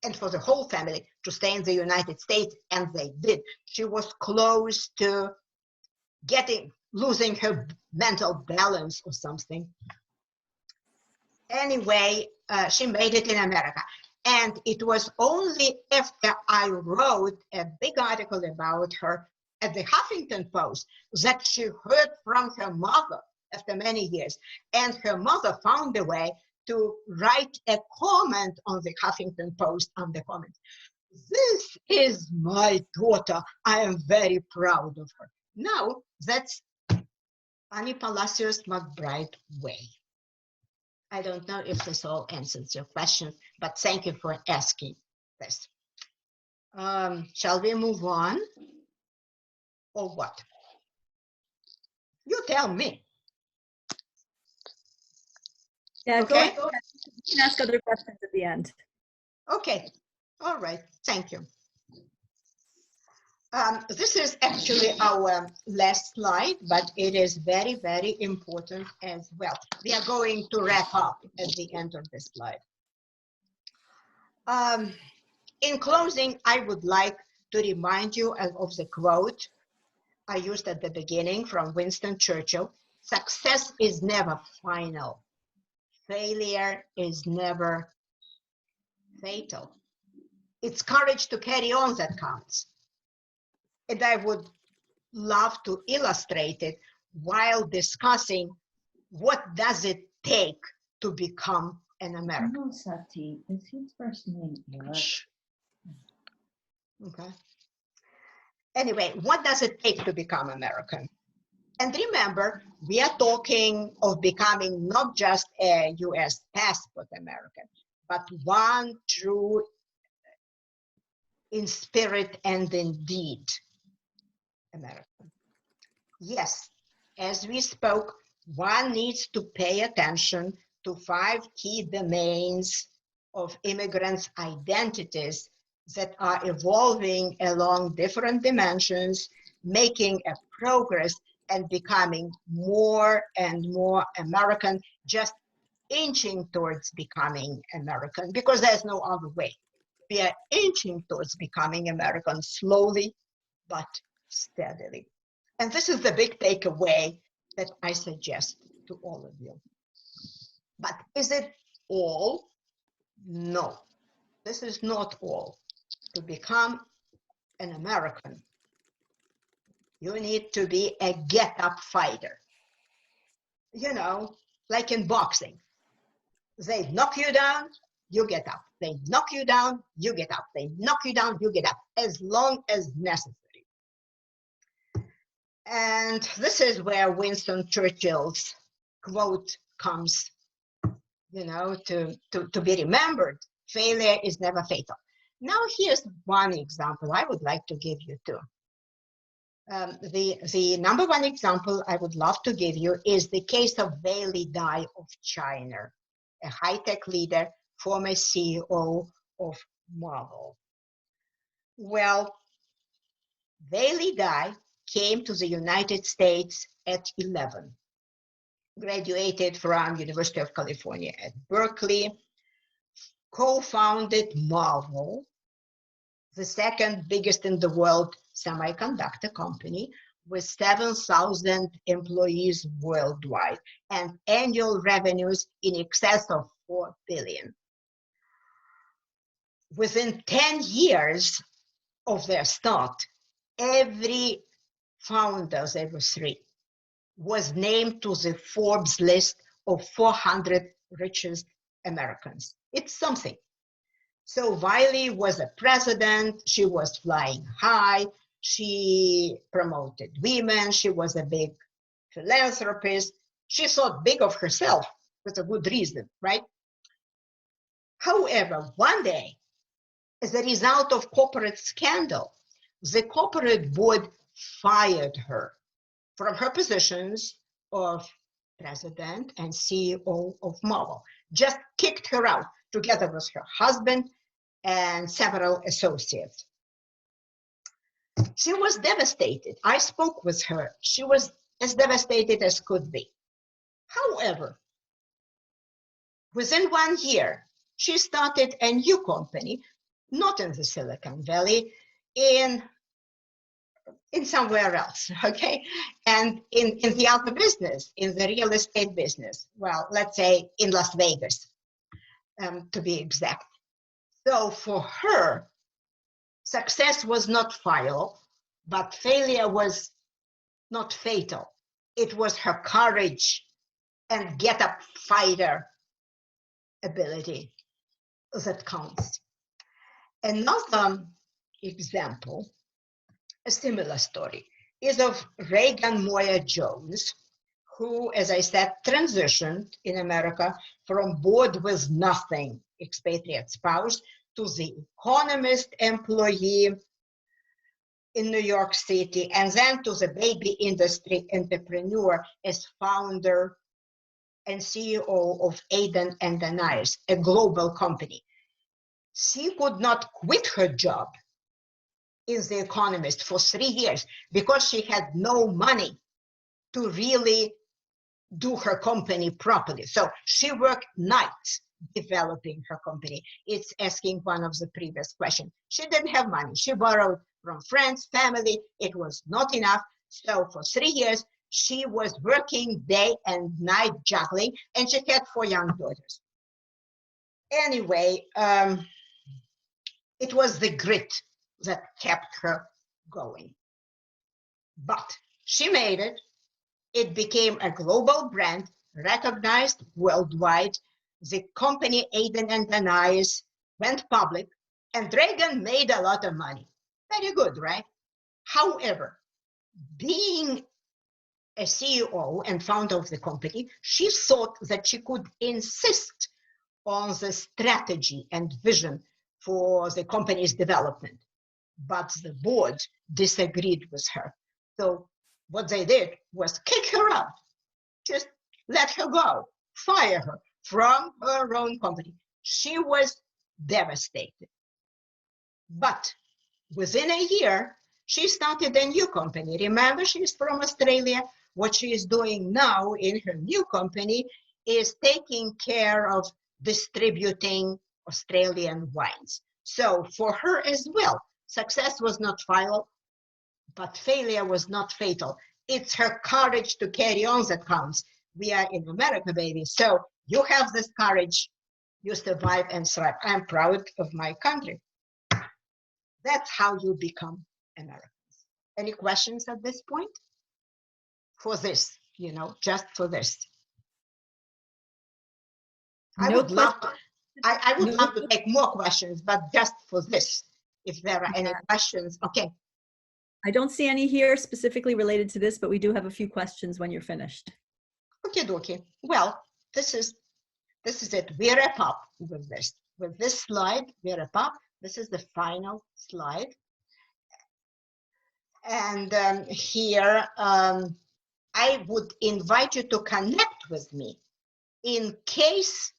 and for the whole family to stay in the United States, and they did. She was close to losing her mental balance or something. Anyway, she made it in America. And it was only after I wrote a big article about her at the Huffington Post that she heard from her mother after many years. And her mother found a way to write a comment on the Huffington Post on the comment. This is my daughter. I am very proud of her. Now, that's Annie Palacios McBride way. I don't know if this all answers your question, but thank you for asking this. Shall we move on? Or what? You tell me. Yeah, Okay. go ahead. You can ask other questions at the end. Okay. All right. Thank you. This is actually our last slide, but it is very, very important as well. We are going to wrap up at the end of this slide. In closing, I would like to remind you of the quote I used at the beginning from Winston Churchill. Success is never final. Failure is never fatal. It's courage to carry on that counts. And I would love to illustrate it while discussing what does it take to become an American. No, Sati, is his first name? Okay. Anyway, what does it take to become American? And remember, we are talking of becoming not just a US passport American, but one true in spirit and in deed American. Yes, as we spoke, one needs to pay attention to 5 key domains of immigrants' identities that are evolving along different dimensions, making a progress and becoming more and more American, just inching towards becoming American, because there's no other way. We are inching towards becoming American slowly, but steadily. And this is the big takeaway that I suggest to all of you. But is it all? No, this is not all. To become an American, you need to be a get-up fighter. You know, like in boxing. They knock you down, you get up. They knock you down, you get up. They knock you down, you get up, as long as necessary. And this is where Winston Churchill's quote comes, you know, to be remembered. Failure is never fatal. Now, here's one example I would like to give you too. The number one example I would love to give you is the case of Wei Li-dai of China, a high-tech leader, former CEO of Marvel. Well, Wei Li-dai came to the United States at 11, graduated from University of California at Berkeley, co-founded Marvel, the second biggest in the world semiconductor company with 7,000 employees worldwide and annual revenues in excess of $4 billion. Within 10 years of their start, every founder, there were 3, was named to the Forbes list of 400 richest Americans. It's something. So Wiley was a president, she was flying high, she promoted women, she was a big philanthropist, she thought big of herself with a good reason, right? However, one day, as a result of corporate scandal, the corporate board fired her from her positions of president and CEO of Marvel, just kicked her out together with her husband and several associates. She was devastated. I spoke with her. She was as devastated as could be. However, within 1 year, she started a new company, not in the Silicon Valley, in somewhere else, okay? And in the other business, in the real estate business, well, let's say in Las Vegas, to be exact. So for her, success was not final, but failure was not fatal. It was her courage and get up fighter ability that counts. Another example, a similar story, is of Reagan Moyer Jones, who, as I said, transitioned in America from bored with nothing expatriate spouse to the economist employee in New York City, and then to the baby industry entrepreneur as founder and CEO of Aiden and Deniers, a global company. She could not quit her job in The Economist for 3 years because she had no money to really do her company properly. So she worked nights developing her company. It's asking one of the previous questions. She didn't have money. She borrowed from friends, family. It was not enough. So for 3 years, she was working day and night juggling, and she had 4 young daughters. Anyway, it was the grit that kept her going. But she made it. It became a global brand, recognized worldwide. The company Aiden and Deniers went public, and Reagan made a lot of money. Very good, right? However, being a CEO and founder of the company, she thought that she could insist on the strategy and vision for the company's development. But the board disagreed with her. So what they did was kick her out, just let her go, fire her from her own company. She was devastated. But within a year, she started a new company. Remember, she's from Australia. What she is doing now in her new company is taking care of distributing Australian wines. So for her as well, success was not final, but failure was not fatal. It's her courage to carry on that counts. We are in America, baby. So you have this courage, you survive and thrive. I'm proud of my country. That's how you become Americans. Any questions at this point? For this, you know, just for this. I would love to take more questions, but just for this, if there are any questions. Okay. I don't see any here specifically related to this, but we do have a few questions when you're finished. Okay. Well, this is it. We wrap up with this. With this slide, we wrap up. This is the final slide. And here, I would invite you to connect with me in case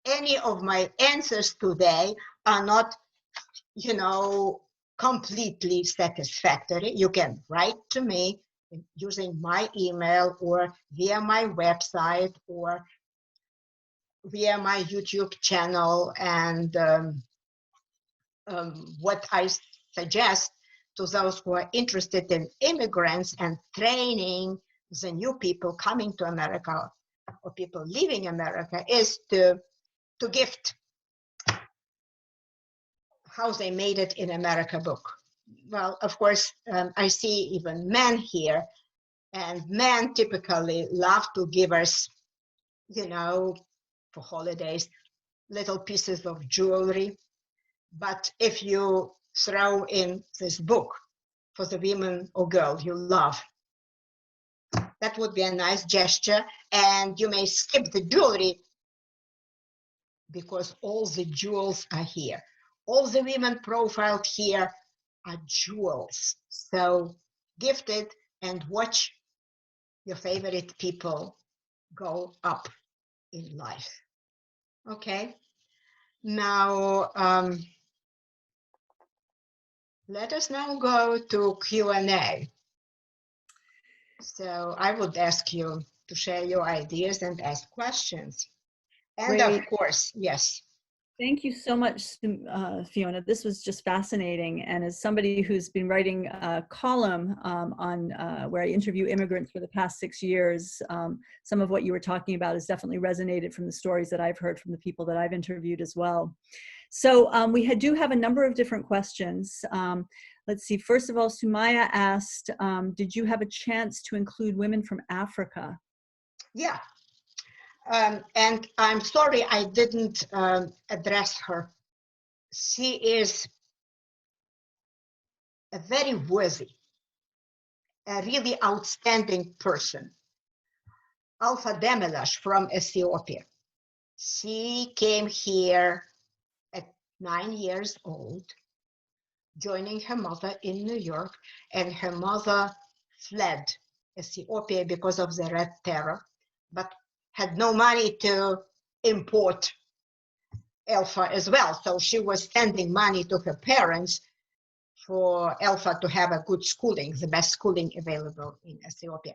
any of my answers today are not, you know, completely satisfactory. You can write to me using my email or via my website or via my YouTube channel. And what I suggest to those who are interested in immigrants and training the new people coming to America or people leaving America is to gift How They Made It in America book. Well, of course, I see even men here, and men typically love to give us, you know, for holidays, little pieces of jewelry. But if you throw in this book for the women or girl you love, that would be a nice gesture. And you may skip the jewelry because all the jewels are here. All the women profiled here are jewels. So gift it and watch your favorite people go up in life. Okay. Now, let us now go to Q&A. So I would ask you to share your ideas and ask questions. And Great. of course, yes. Thank you so much, Fiona. This was just fascinating. And as somebody who's been writing a column on where I interview immigrants for the past 6 years, some of what you were talking about has definitely resonated from the stories that I've heard from the people that I've interviewed as well. So we do have a number of different questions. Let's see. First of all, Sumaya asked, did you have a chance to include women from Africa? Yeah. And I'm sorry I didn't address her. She is a very worthy, a really outstanding person. Alpha Demelash from Ethiopia. She came here at 9 years old, joining her mother in New York, and her mother fled Ethiopia because of the Red Terror, but had no money to import Alpha as well. So she was sending money to her parents for Alpha to have a good schooling, the best schooling available in Ethiopia.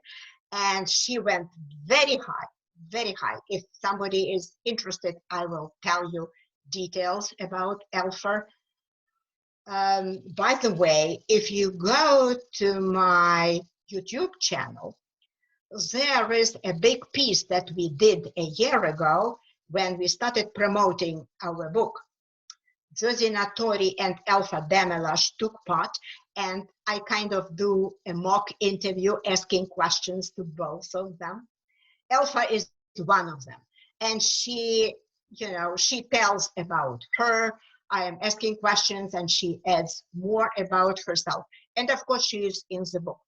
And she went very high, very high. If somebody is interested, I will tell you details about Alpha. By the way, if you go to my YouTube channel, there is a big piece that we did a year ago when we started promoting our book. Josie Natori and Alpha Demelash took part, and I kind of do a mock interview asking questions to both of them. Alpha is one of them, and she tells about her. I am asking questions, and she adds more about herself. And of course, she is in the book.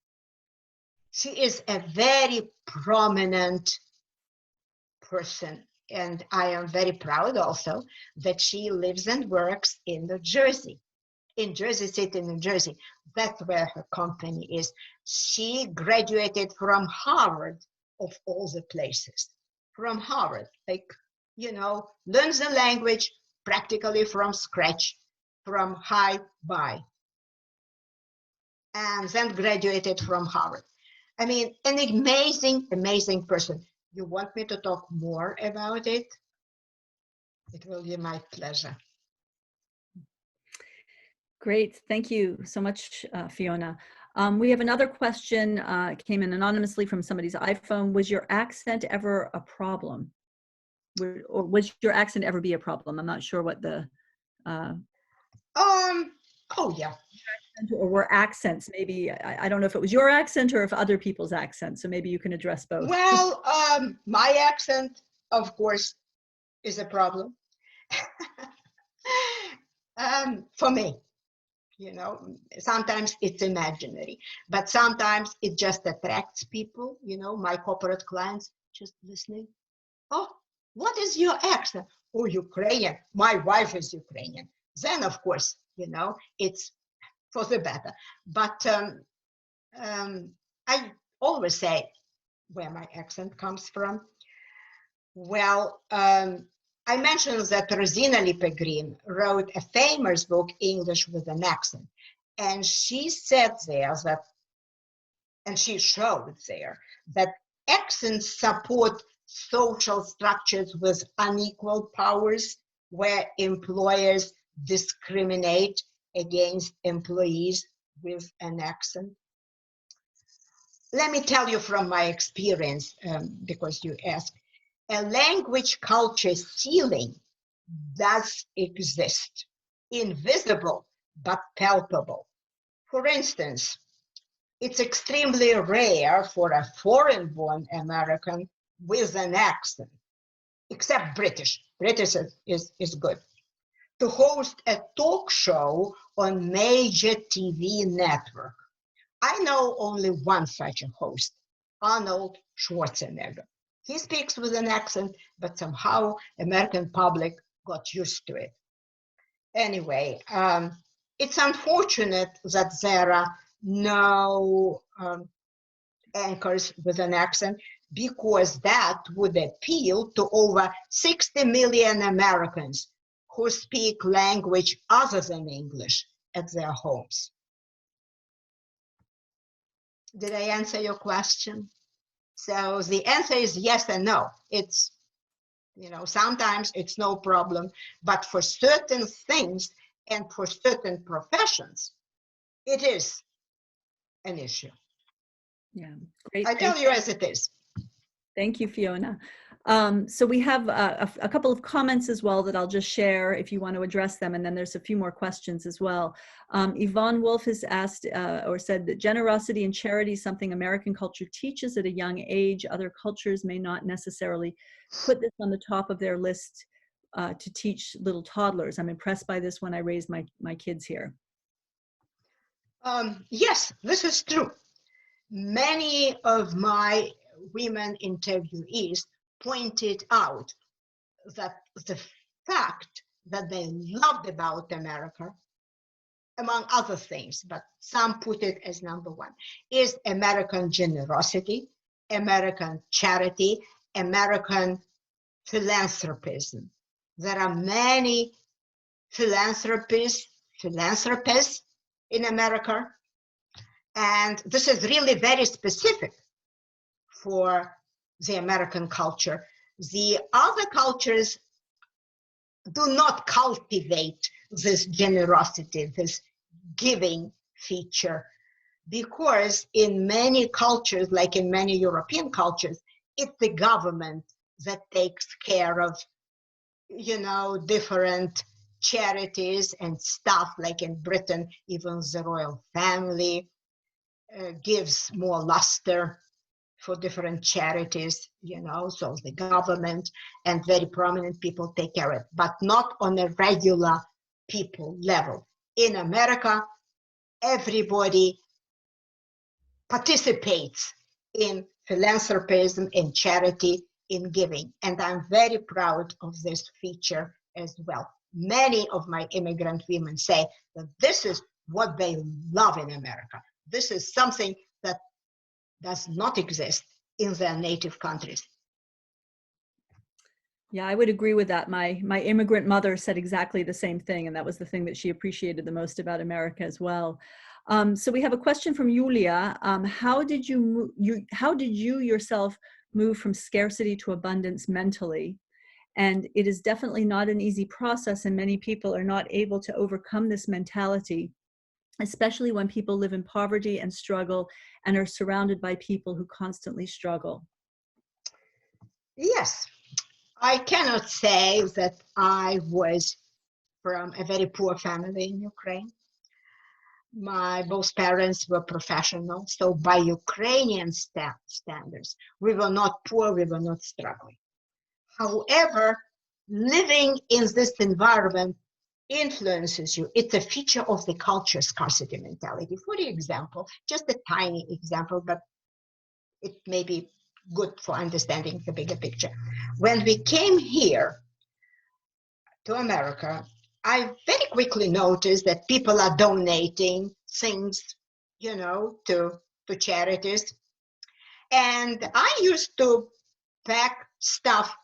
She is a very prominent person, and I am very proud also that she lives and works in New Jersey, in Jersey City, New Jersey. That's where her company is. She graduated from Harvard, of all the places, from Harvard, learns the language practically from scratch, from high by, and then graduated from Harvard. I mean, an amazing, amazing person. You want me to talk more about it? It will be my pleasure. Great, thank you so much, Fiona. We have another question, came in anonymously from somebody's iPhone. Was your accent ever a problem? Or was your accent ever be a problem? I'm not sure what the... Oh yeah. Or were accents, maybe, I don't know if it was your accent or if other people's accents, so maybe you can address both. Well, my accent, of course, is a problem. For me, sometimes it's imaginary, but sometimes it just attracts people, my corporate clients just listening. Oh, what is your accent? Oh, Ukrainian. My wife is Ukrainian. Then, of course, it's for the better. But I always say where my accent comes from. Well, I mentioned that Rosina Lipegrin wrote a famous book, English with an Accent. And she said there that, and she showed there, that accents support social structures with unequal powers where employers discriminate against employees with an accent. Let me tell you from my experience, because you asked, a language culture ceiling does exist, invisible but palpable. For instance, it's extremely rare for a foreign-born American with an accent, except British. British is good, to host a talk show on major TV network. I know only one such a host, Arnold Schwarzenegger. He speaks with an accent, but somehow American public got used to it. Anyway, it's unfortunate that there are no anchors with an accent, because that would appeal to over 60 million Americans who speak language other than English at their homes. Did I answer your question? So the answer is yes and no. It's You know, sometimes it's no problem, but for certain things and for certain professions, it is an issue. Yeah, great. I tell you as it is. Thank you, Fiona. So we have a couple of comments as well that I'll just share if you want to address them, and then there's a few more questions as well. Yvonne Wolf has asked or said that generosity and charity is something American culture teaches at a young age. Other cultures may not necessarily put this on the top of their list to teach little toddlers. I'm impressed by this when I raise my kids here. Yes, this is true. Many of my women interviewees pointed out that the fact that they loved about America, among other things, but some put it as number one, is American generosity, American charity, American philanthropism. There are many philanthropists in America, and this is really very specific for the American culture. The other cultures do not cultivate this generosity, this giving feature, because in many cultures, like in many European cultures, it's the government that takes care of, you know, different charities and stuff. Like in Britain, even the royal family gives more luster for different charities, you know, so the government and very prominent people take care of it, but not on a regular people level. In America, everybody participates in philanthropism, in charity, in giving, and I'm very proud of this feature as well. Many of my immigrant women say that this is what they love in America. This is something that does not exist in their native countries. Yeah, I would agree with that. My immigrant mother said exactly the same thing, and that was the thing that she appreciated the most about America as well. So we have a question from Julia. How did you yourself move from scarcity to abundance mentally? And it is definitely not an easy process, and many people are not able to overcome this mentality, especially when people live in poverty and struggle and are surrounded by people who constantly struggle. Yes, I cannot say that I was from a very poor family in Ukraine. My both parents were professionals, so by Ukrainian standards, we were not poor, we were not struggling. However, living in this environment influences you. It's a feature of the culture scarcity mentality. For example, just a tiny example, but it may be good for understanding the bigger picture. When we came here to America, I very quickly noticed that people are donating things, you know, to charities. And I used to pack stuff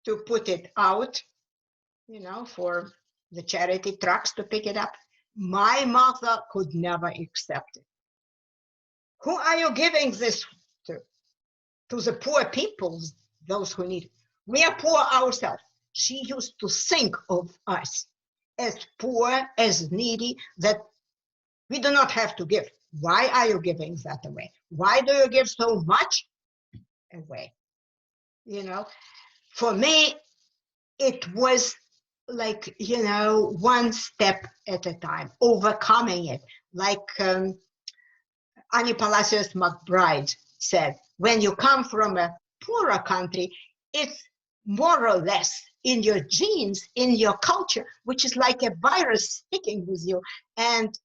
to put it out, you know, for the charity trucks to pick it up. My mother could never accept it. Who are you giving this to? To the poor people, those who need it. We are poor ourselves. She used to think of us as poor, as needy, that we do not have to give. Why are you giving that away? Why do you give so much away? You know, for me, it was like, you know, one step at a time, overcoming it. Like Annie Palacios McBride said, when you come from a poorer country, it's more or less in your genes, in your culture, which is like a virus sticking with you. And,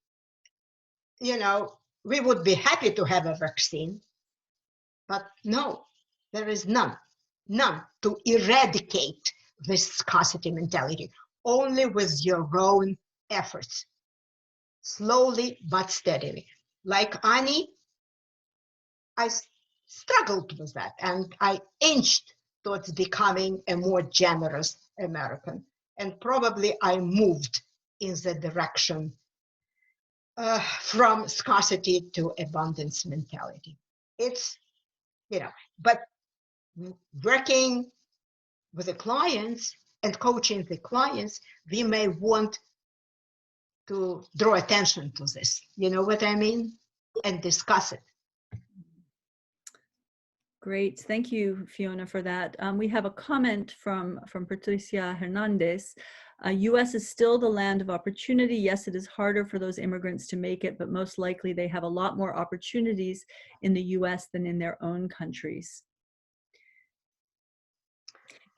you know, we would be happy to have a vaccine, but no, there is none to eradicate this scarcity mentality, only with your own efforts, slowly but steadily. Like Annie, I struggled with that, and I inched towards becoming a more generous American. And probably I moved in the direction from scarcity to abundance mentality. It's, you know, but working with the clients and coaching the clients, we may want to draw attention to this. You know what I mean? And discuss it. Great, thank you, Fiona, for that. We have a comment from Patricia Hernandez. U.S. is still the land of opportunity. Yes, it is harder for those immigrants to make it, but most likely they have a lot more opportunities in the U.S. than in their own countries.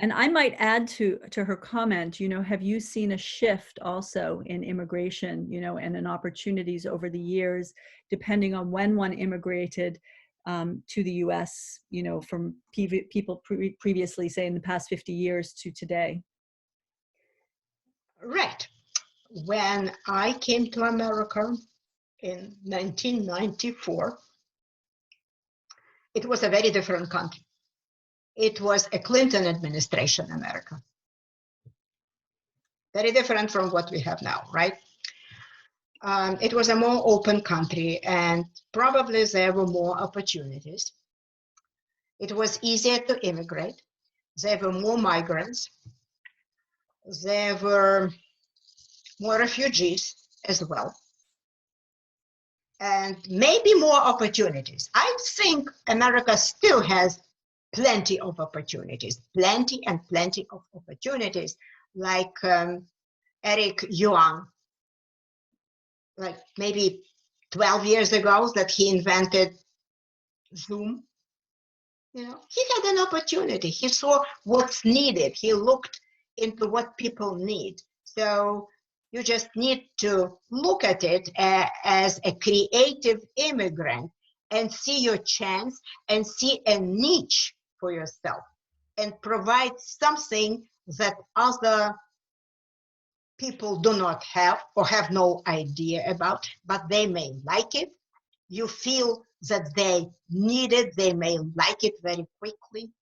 And I might add to her comment, you know, have you seen a shift also in immigration, you know, and in opportunities over the years, depending on when one immigrated to the US, you know, from people previously, say in the past 50 years to today? Right. When I came to America in 1994, it was a very different country. It was a Clinton administration America. Very different from what we have now, right? It was a more open country, and probably there were more opportunities. It was easier to immigrate. There were more migrants. There were more refugees as well. And maybe more opportunities. I think America still has plenty of opportunities, plenty of opportunities, like Eric Yuan, like maybe 12 years ago that he invented Zoom. You know, he had an opportunity. He saw what's needed. He looked into what people need. So you just need to look at it as a creative immigrant and see your chance and see a niche for yourself and provide something that other people do not have or have no idea about, but they may like it. You feel that they need it, they may like it very quickly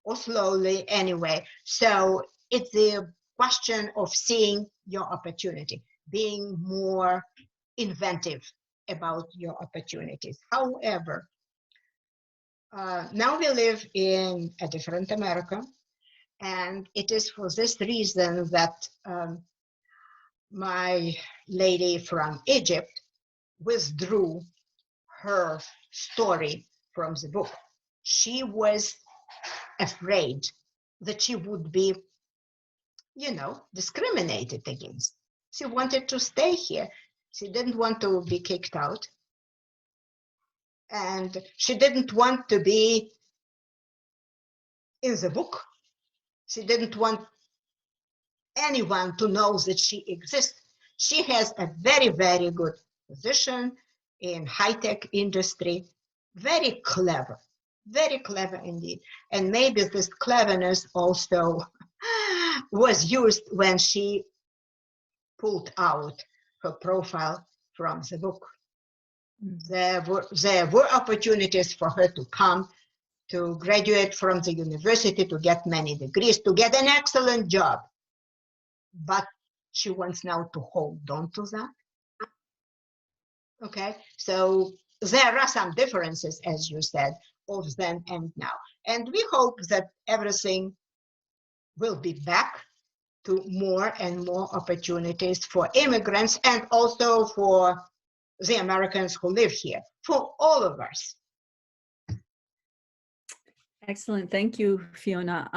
or slowly anyway. So it's a question of seeing your opportunity, being more inventive about your opportunities. However, now we live in a different America, and it is for this reason that my lady from Egypt withdrew her story from the book. She was afraid that she would be, you know, discriminated against. She wanted to stay here. She didn't want to be kicked out. And she didn't want to be in the book. She didn't want anyone to know that she exists. She has a very, very good position in high-tech industry, very clever indeed. And maybe this cleverness also was used when she pulled out her profile from the book. There were opportunities for her to come, to graduate from the university, to get many degrees, to get an excellent job. But she wants now to hold on to that. Okay, so there are some differences, as you said, of then and now. And we hope that everything will be back to more and more opportunities for immigrants and also for the Americans who live here, for all of us. Excellent. Thank you, Fiona.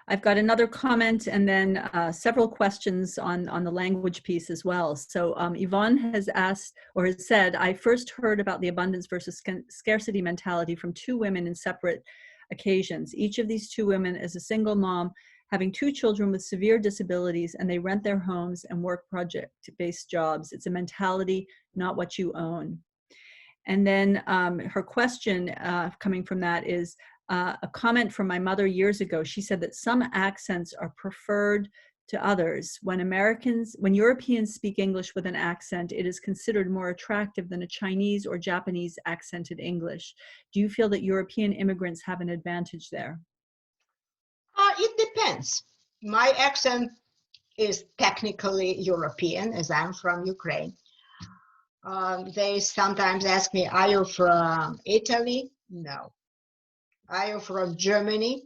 I've got another comment and then several questions on the language piece as well. So Yvonne has asked or has said, I first heard about the abundance versus scarcity mentality from two women in separate occasions. Each of these two women is a single mom having two children with severe disabilities, and they rent their homes and work project-based jobs. It's a mentality, not what you own. And then her question coming from that is, a comment from my mother years ago. She said that some accents are preferred to others. When Europeans speak English with an accent, it is considered more attractive than a Chinese or Japanese accented English. Do you feel that European immigrants have an advantage there? It depends. My accent is technically European, as I'm from Ukraine. They sometimes ask me, are you from Italy? No. Are you from Germany?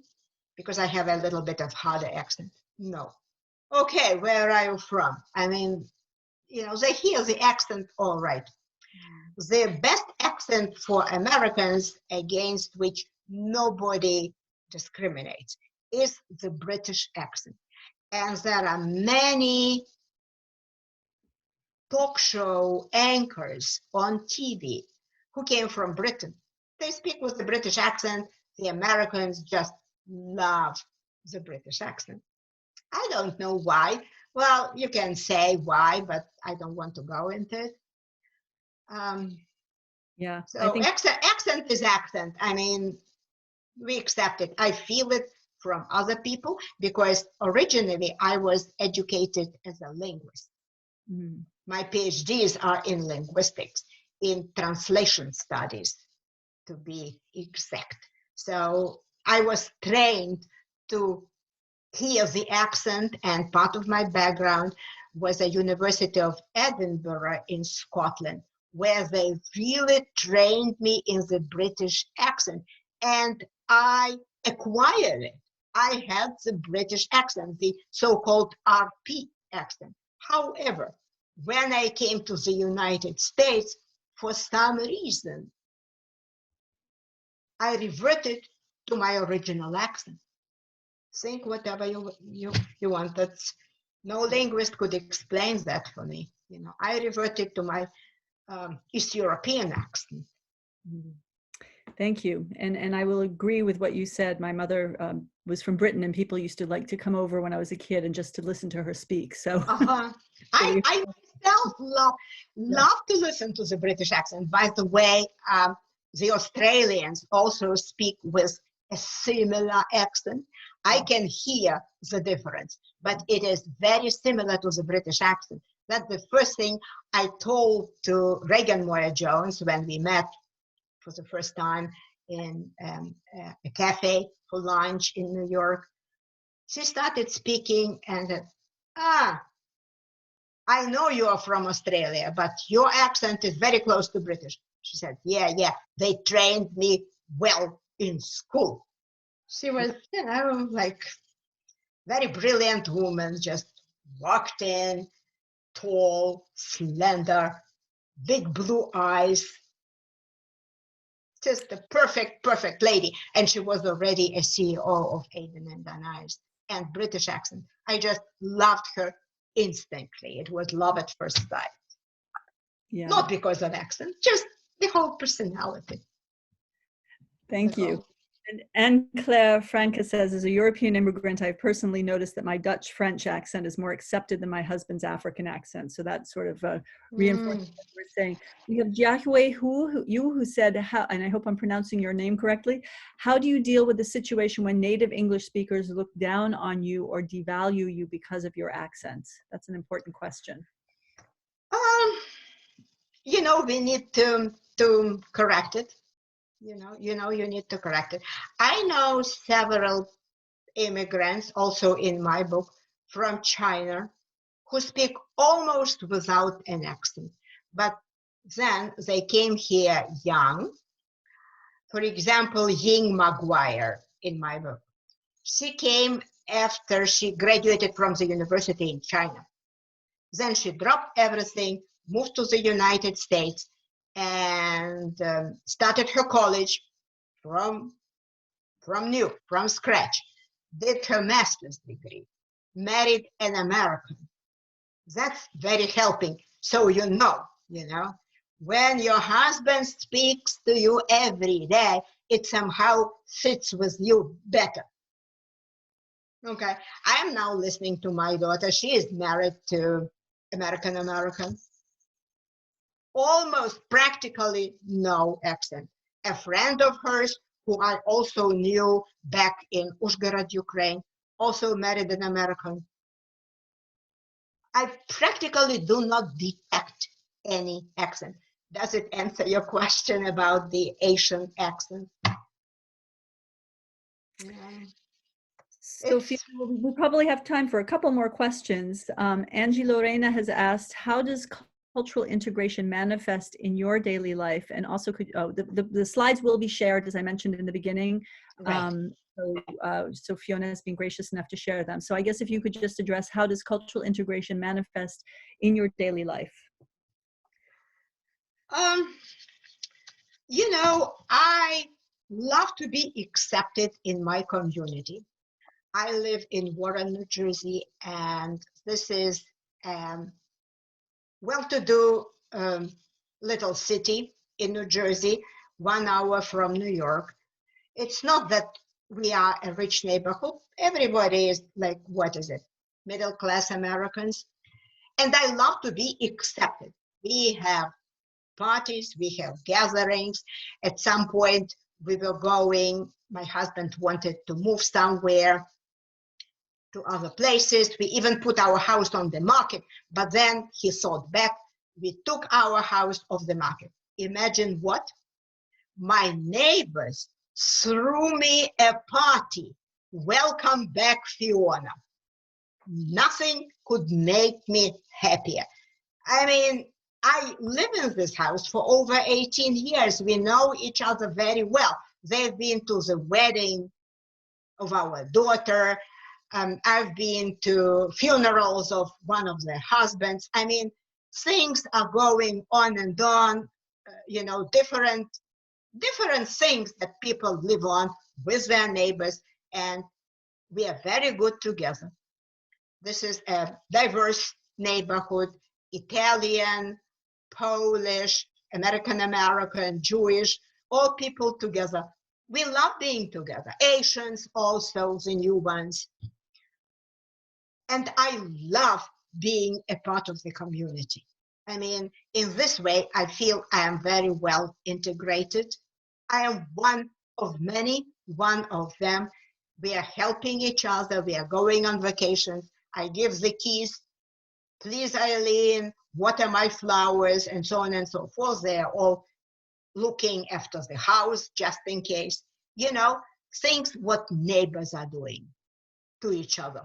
because I have a little bit of harder accent. No. Okay, where are you from? I mean, you know, they hear the accent all right. The best accent for Americans against which nobody discriminates is the British accent. And there are many talk show anchors on TV who came from Britain. They speak with the British accent. The Americans just love the British accent. I don't know why. Well, you can say why, but I don't want to go into it. Yeah. So accent is accent. I mean, we accept it. I feel it from other people because originally I was educated as a linguist. Mm. My PhDs are in linguistics, in translation studies, to be exact. So I was trained to hear the accent, and part of my background was the University of Edinburgh in Scotland, where they really trained me in the British accent, and I acquired it. I had the British accent, the so-called RP accent. However, when I came to the United States, for some reason, I reverted to my original accent. Think whatever you want. That's, no linguist could explain that for me. You know, I reverted to my East European accent. Thank you. And I will agree with what you said. My mother was from Britain, and people used to like to come over when I was a kid and just to listen to her speak. So I myself love to listen to the British accent. By the way, the Australians also speak with a similar accent. I can hear the difference, but it is very similar to the British accent. That's the first thing I told to Reagan Moya Jones when we met for the first time in a cafe for lunch in New York. She started speaking and said, I know you are from Australia, but your accent is very close to British. She said, yeah, they trained me well in school. She was, you know, like very brilliant woman, just walked in, tall, slender, big blue eyes, just a perfect lady. And she was already a CEO of Aiden and Danais, and British accent. I just loved her instantly. It was love at first sight. Yeah. Not because of accent, just the whole personality. Thank you. And Claire Franca says, as a European immigrant, I've personally noticed that my Dutch French accent is more accepted than my husband's African accent. So that sort of reinforces what we're saying. We have Jiahue who said, how, and I hope I'm pronouncing your name correctly, how do you deal with the situation when native English speakers look down on you or devalue you because of your accent? That's an important question. You know, we need to correct it. You need to correct it. I know several immigrants, also in my book, from China, who speak almost without an accent. But then they came here young. For example, Ying Maguire in my book. She came after she graduated from the university in China. Then she dropped everything, moved to the United States, and started her college from scratch, did her master's degree, married an American. That's very helping. So you know, when your husband speaks to you every day, it somehow fits with you better. Okay, I am now listening to my daughter. She is married to American. Almost practically no accent. A friend of hers, who I also knew back in Uzhgorod, Ukraine, also married an American. I practically do not detect any accent. Does it answer your question about the Asian accent? Yeah. So we probably have time for a couple more questions. Angie Lorena has asked, how does cultural integration manifest in your daily life? And also, the slides will be shared, as I mentioned in the beginning. Right. So Fiona has been gracious enough to share them. So I guess if you could just address, how does cultural integration manifest in your daily life? You know, I love to be accepted in my community. I live in Warren, New Jersey, and this is well-to-do little city in New Jersey, 1 hour from New York. It's not that we are a rich neighborhood. Everybody is like, what is it? Middle-class Americans. And I love to be accepted. We have parties, we have gatherings. At some point, we were going, my husband wanted to move somewhere to other places. We even put our house on the market, but then he thought back. We took our house off the market. Imagine what? My neighbors threw me a party. Welcome back, Fiona. Nothing could make me happier. I mean, I live in this house for over 18 years. We know each other very well. They've been to the wedding of our daughter. I've been to funerals of one of their husbands. I mean, things are going on and on, you know, different things that people live on with their neighbors, and we are very good together. This is a diverse neighborhood, Italian, Polish, American, Jewish, all people together. We love being together. Asians also, the new ones. And I love being a part of the community. I mean, in this way, I feel I am very well integrated. I am one of many, one of them. We are helping each other. We are going on vacations. I give the keys. Please, Eileen, water my flowers, and so on and so forth. They are all looking after the house just in case. You know, things what neighbors are doing to each other.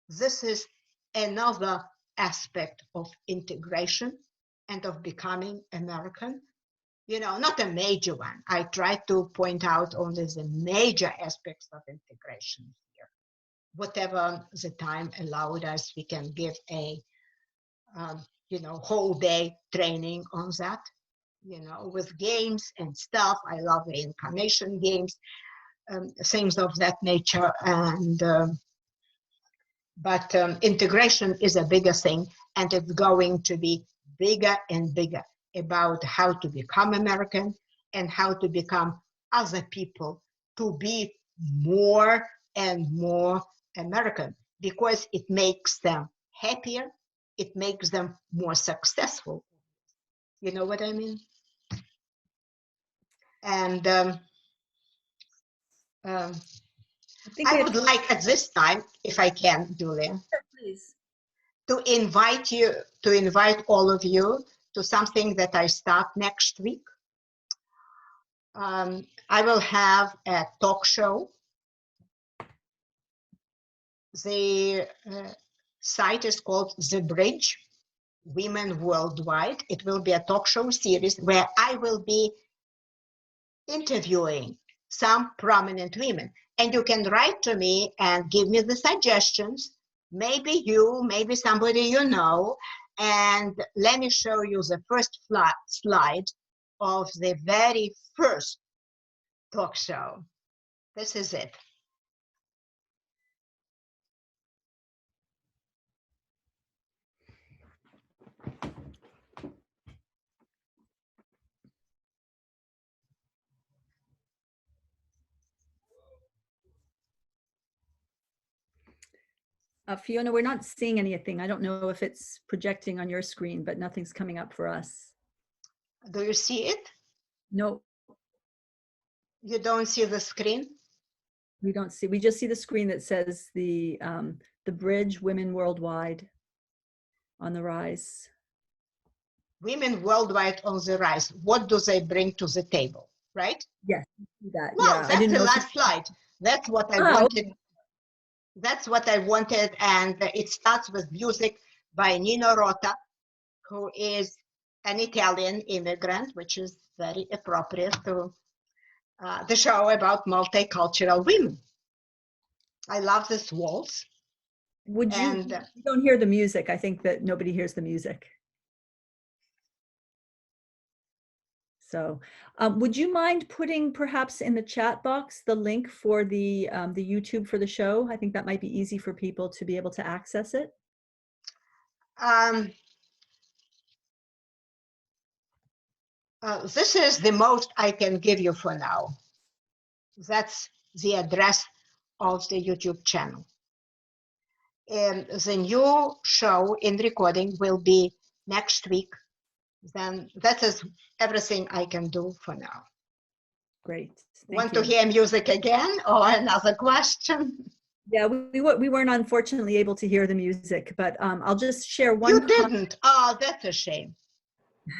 This is another aspect of integration and of becoming American. You know, not a major one. I try to point out only the major aspects of integration here. Whatever the time allowed us, we can give a, you know, whole day training on that, you know, with games and stuff. I love the incarnation games, things of that nature. And but integration is a bigger thing, and it's going to be bigger and bigger about how to become American and how to become other people, to be more and more American, because it makes them happier, it makes them more successful. You know what I mean? And I would like at this time, if I can, Julia, Please. to invite all of you to something that I start next week. I will have a talk show. The site is called The Bridge, Women Worldwide. It will be a talk show series where I will be interviewing some prominent women. And you can write to me and give me the suggestions. Maybe you, maybe somebody you know. And let me show you the first slide of the very first talk show. This is it. Fiona, we're not seeing anything. I don't know if it's projecting on your screen, but nothing's coming up for us. Do you see it? No. You don't see the screen? We don't see. We just see the screen that says the Bridge, Women Worldwide on the rise. Women Worldwide on the rise. What do they bring to the table, right? Yes, that. Well, yeah, that's the last slide. That's what I wanted. Okay. That's what I wanted, and it starts with music by Nino Rota, who is an Italian immigrant, which is very appropriate to the show about multicultural women. I love this waltz. Would you, And you don't hear the music. I think that nobody hears the music. So would you mind putting perhaps in the chat box the link for the YouTube for the show? I think that might be easy for people to be able to access it. This is the most I can give you for now. That's the address of the YouTube channel. And the new show in recording will be next week. Then that is everything I can do for now. Great. Want to hear music again or another question? Yeah, we weren't unfortunately able to hear the music, but I'll just share one. You didn't? Oh, that's a shame.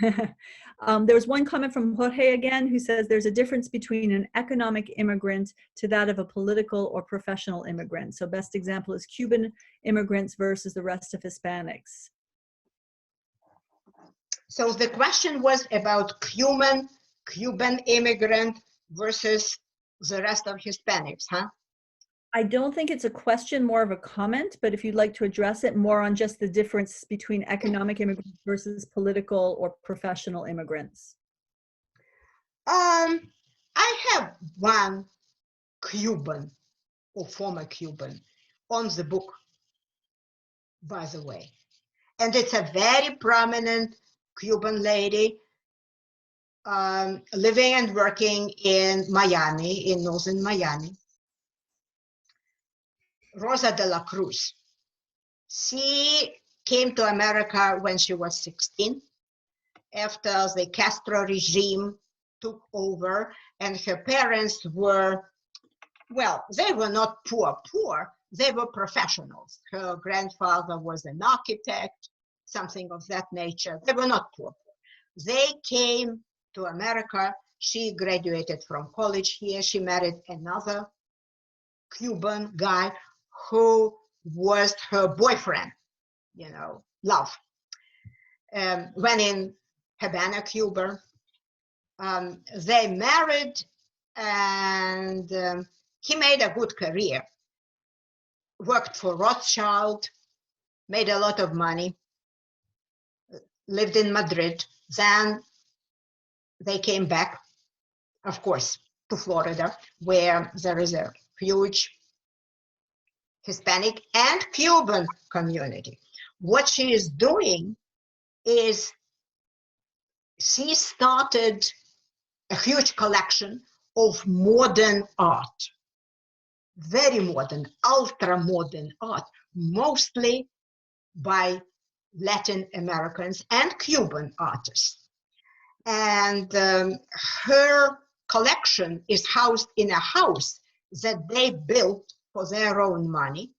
There was one comment from Jorge again, who says there's a difference between an economic immigrant to that of a political or professional immigrant. So best example is Cuban immigrants versus the rest of Hispanics. So the question was about Cuban immigrant versus the rest of Hispanics, huh? I don't think it's a question, more of a comment, but if you'd like to address it more on just the difference between economic immigrants versus political or professional immigrants. I have one Cuban or former Cuban on the book, by the way. And it's a very prominent Cuban lady living and working in Miami, in northern Miami. Rosa de la Cruz. She came to America when she was 16 after the Castro regime took over, and her parents were, well, they were not poor, they were professionals. Her grandfather was an architect, something of that nature. They were not poor. They came to America. She graduated from college here. She married another Cuban guy who was her boyfriend, you know, love. When in Havana, Cuba, they married, and he made a good career. Worked for Rothschild, made a lot of money, lived in Madrid. Then they came back, of course, to Florida, where there is a huge Hispanic and Cuban community. What she is doing is she started a huge collection of modern art, very modern, ultra-modern art, mostly by Latin Americans and Cuban artists. And her collection is housed in a house that they built for their own money.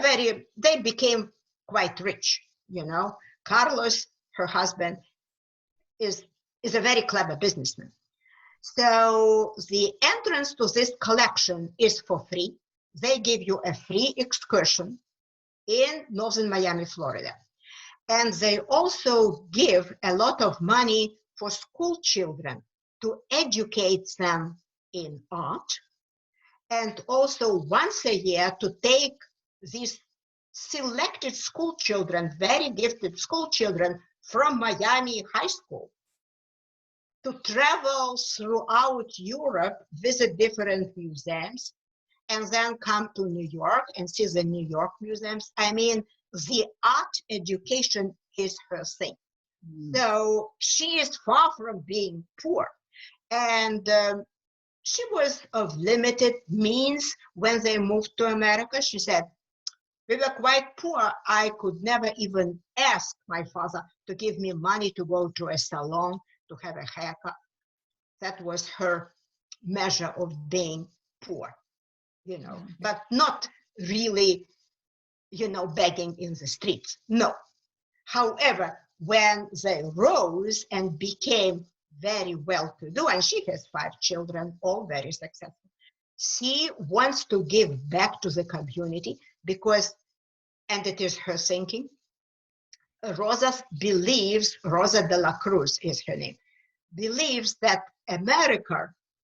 They became quite rich, you know. Carlos, her husband, is a very clever businessman. So the entrance to this collection is for free. They give you a free excursion in northern Miami, Florida. And they also give a lot of money for school children to educate them in art, and also once a year to take these selected school children, very gifted school children from Miami High School, to travel throughout Europe, visit different museums, and then come to New York and see the New York museums. I mean, the art education is her thing. So she is far from being poor. And she was of limited means when they moved to America. She said, we were quite poor. I could never even ask my father to give me money to go to a salon to have a haircut. That was her measure of being poor, you know, but not really, you know, begging in the streets. No. However, when they rose and became very well-to-do, and she has 5 children, all very successful, she wants to give back to the community because, and it is her thinking, Rosa believes, Rosa de la Cruz is her name, believes that America,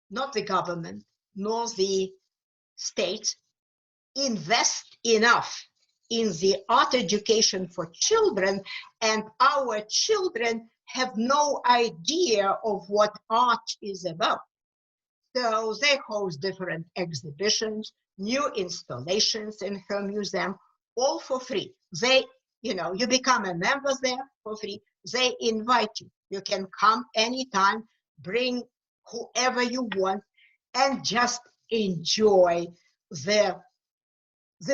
not the government, nor the states, invest enough in the art education for children, and our children have no idea of what art is about. So they host different exhibitions, new installations in her museum, all for free. They, you know, you become a member there for free. They invite you. You can come anytime, bring whoever you want, and just enjoy the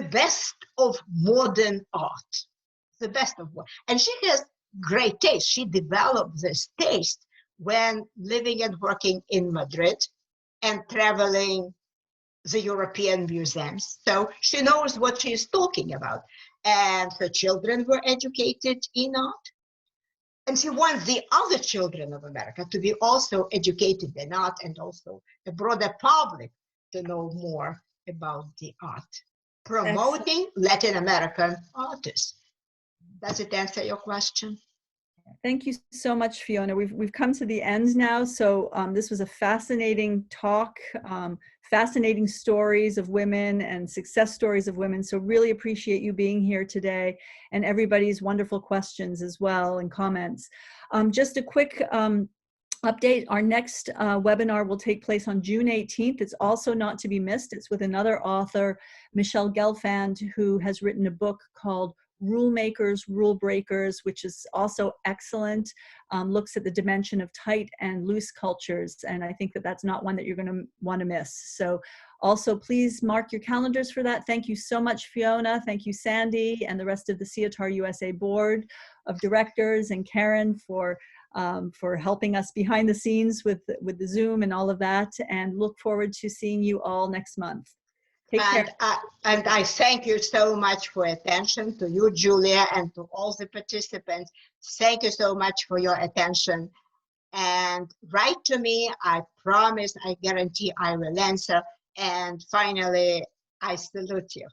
best of modern art, the best of what. And she has great taste. She developed this taste when living and working in Madrid and traveling the European museums. So she knows what she is talking about. And her children were educated in art. And she wants the other children of America to be also educated in art, and also the broader public to know more about the art. Promoting Latin American artists. Does it answer your question? Thank you so much, Fiona. We've come to the end now. So this was a fascinating talk, fascinating stories of women and success stories of women. So really appreciate you being here today, and everybody's wonderful questions as well and comments. Just a quick update. Our next webinar will take place on June 18th. It's also not to be missed. It's with another author, Michelle Gelfand, who has written a book called Rule Makers, Rule Breakers, which is also excellent, looks at the dimension of tight and loose cultures. And I think that that's not one that you're going to want to miss. So also please mark your calendars for that. Thank you so much, Fiona. Thank you, Sandy, and the rest of the SIETAR USA Board of Directors, and Karen for helping us behind the scenes with the Zoom and all of that. And look forward to seeing you all next month. Take care. And I thank you so much for attention, to you, Julia, and to all the participants. Thank you so much for your attention. And write to me. I promise, I guarantee I will answer. And finally, I salute you.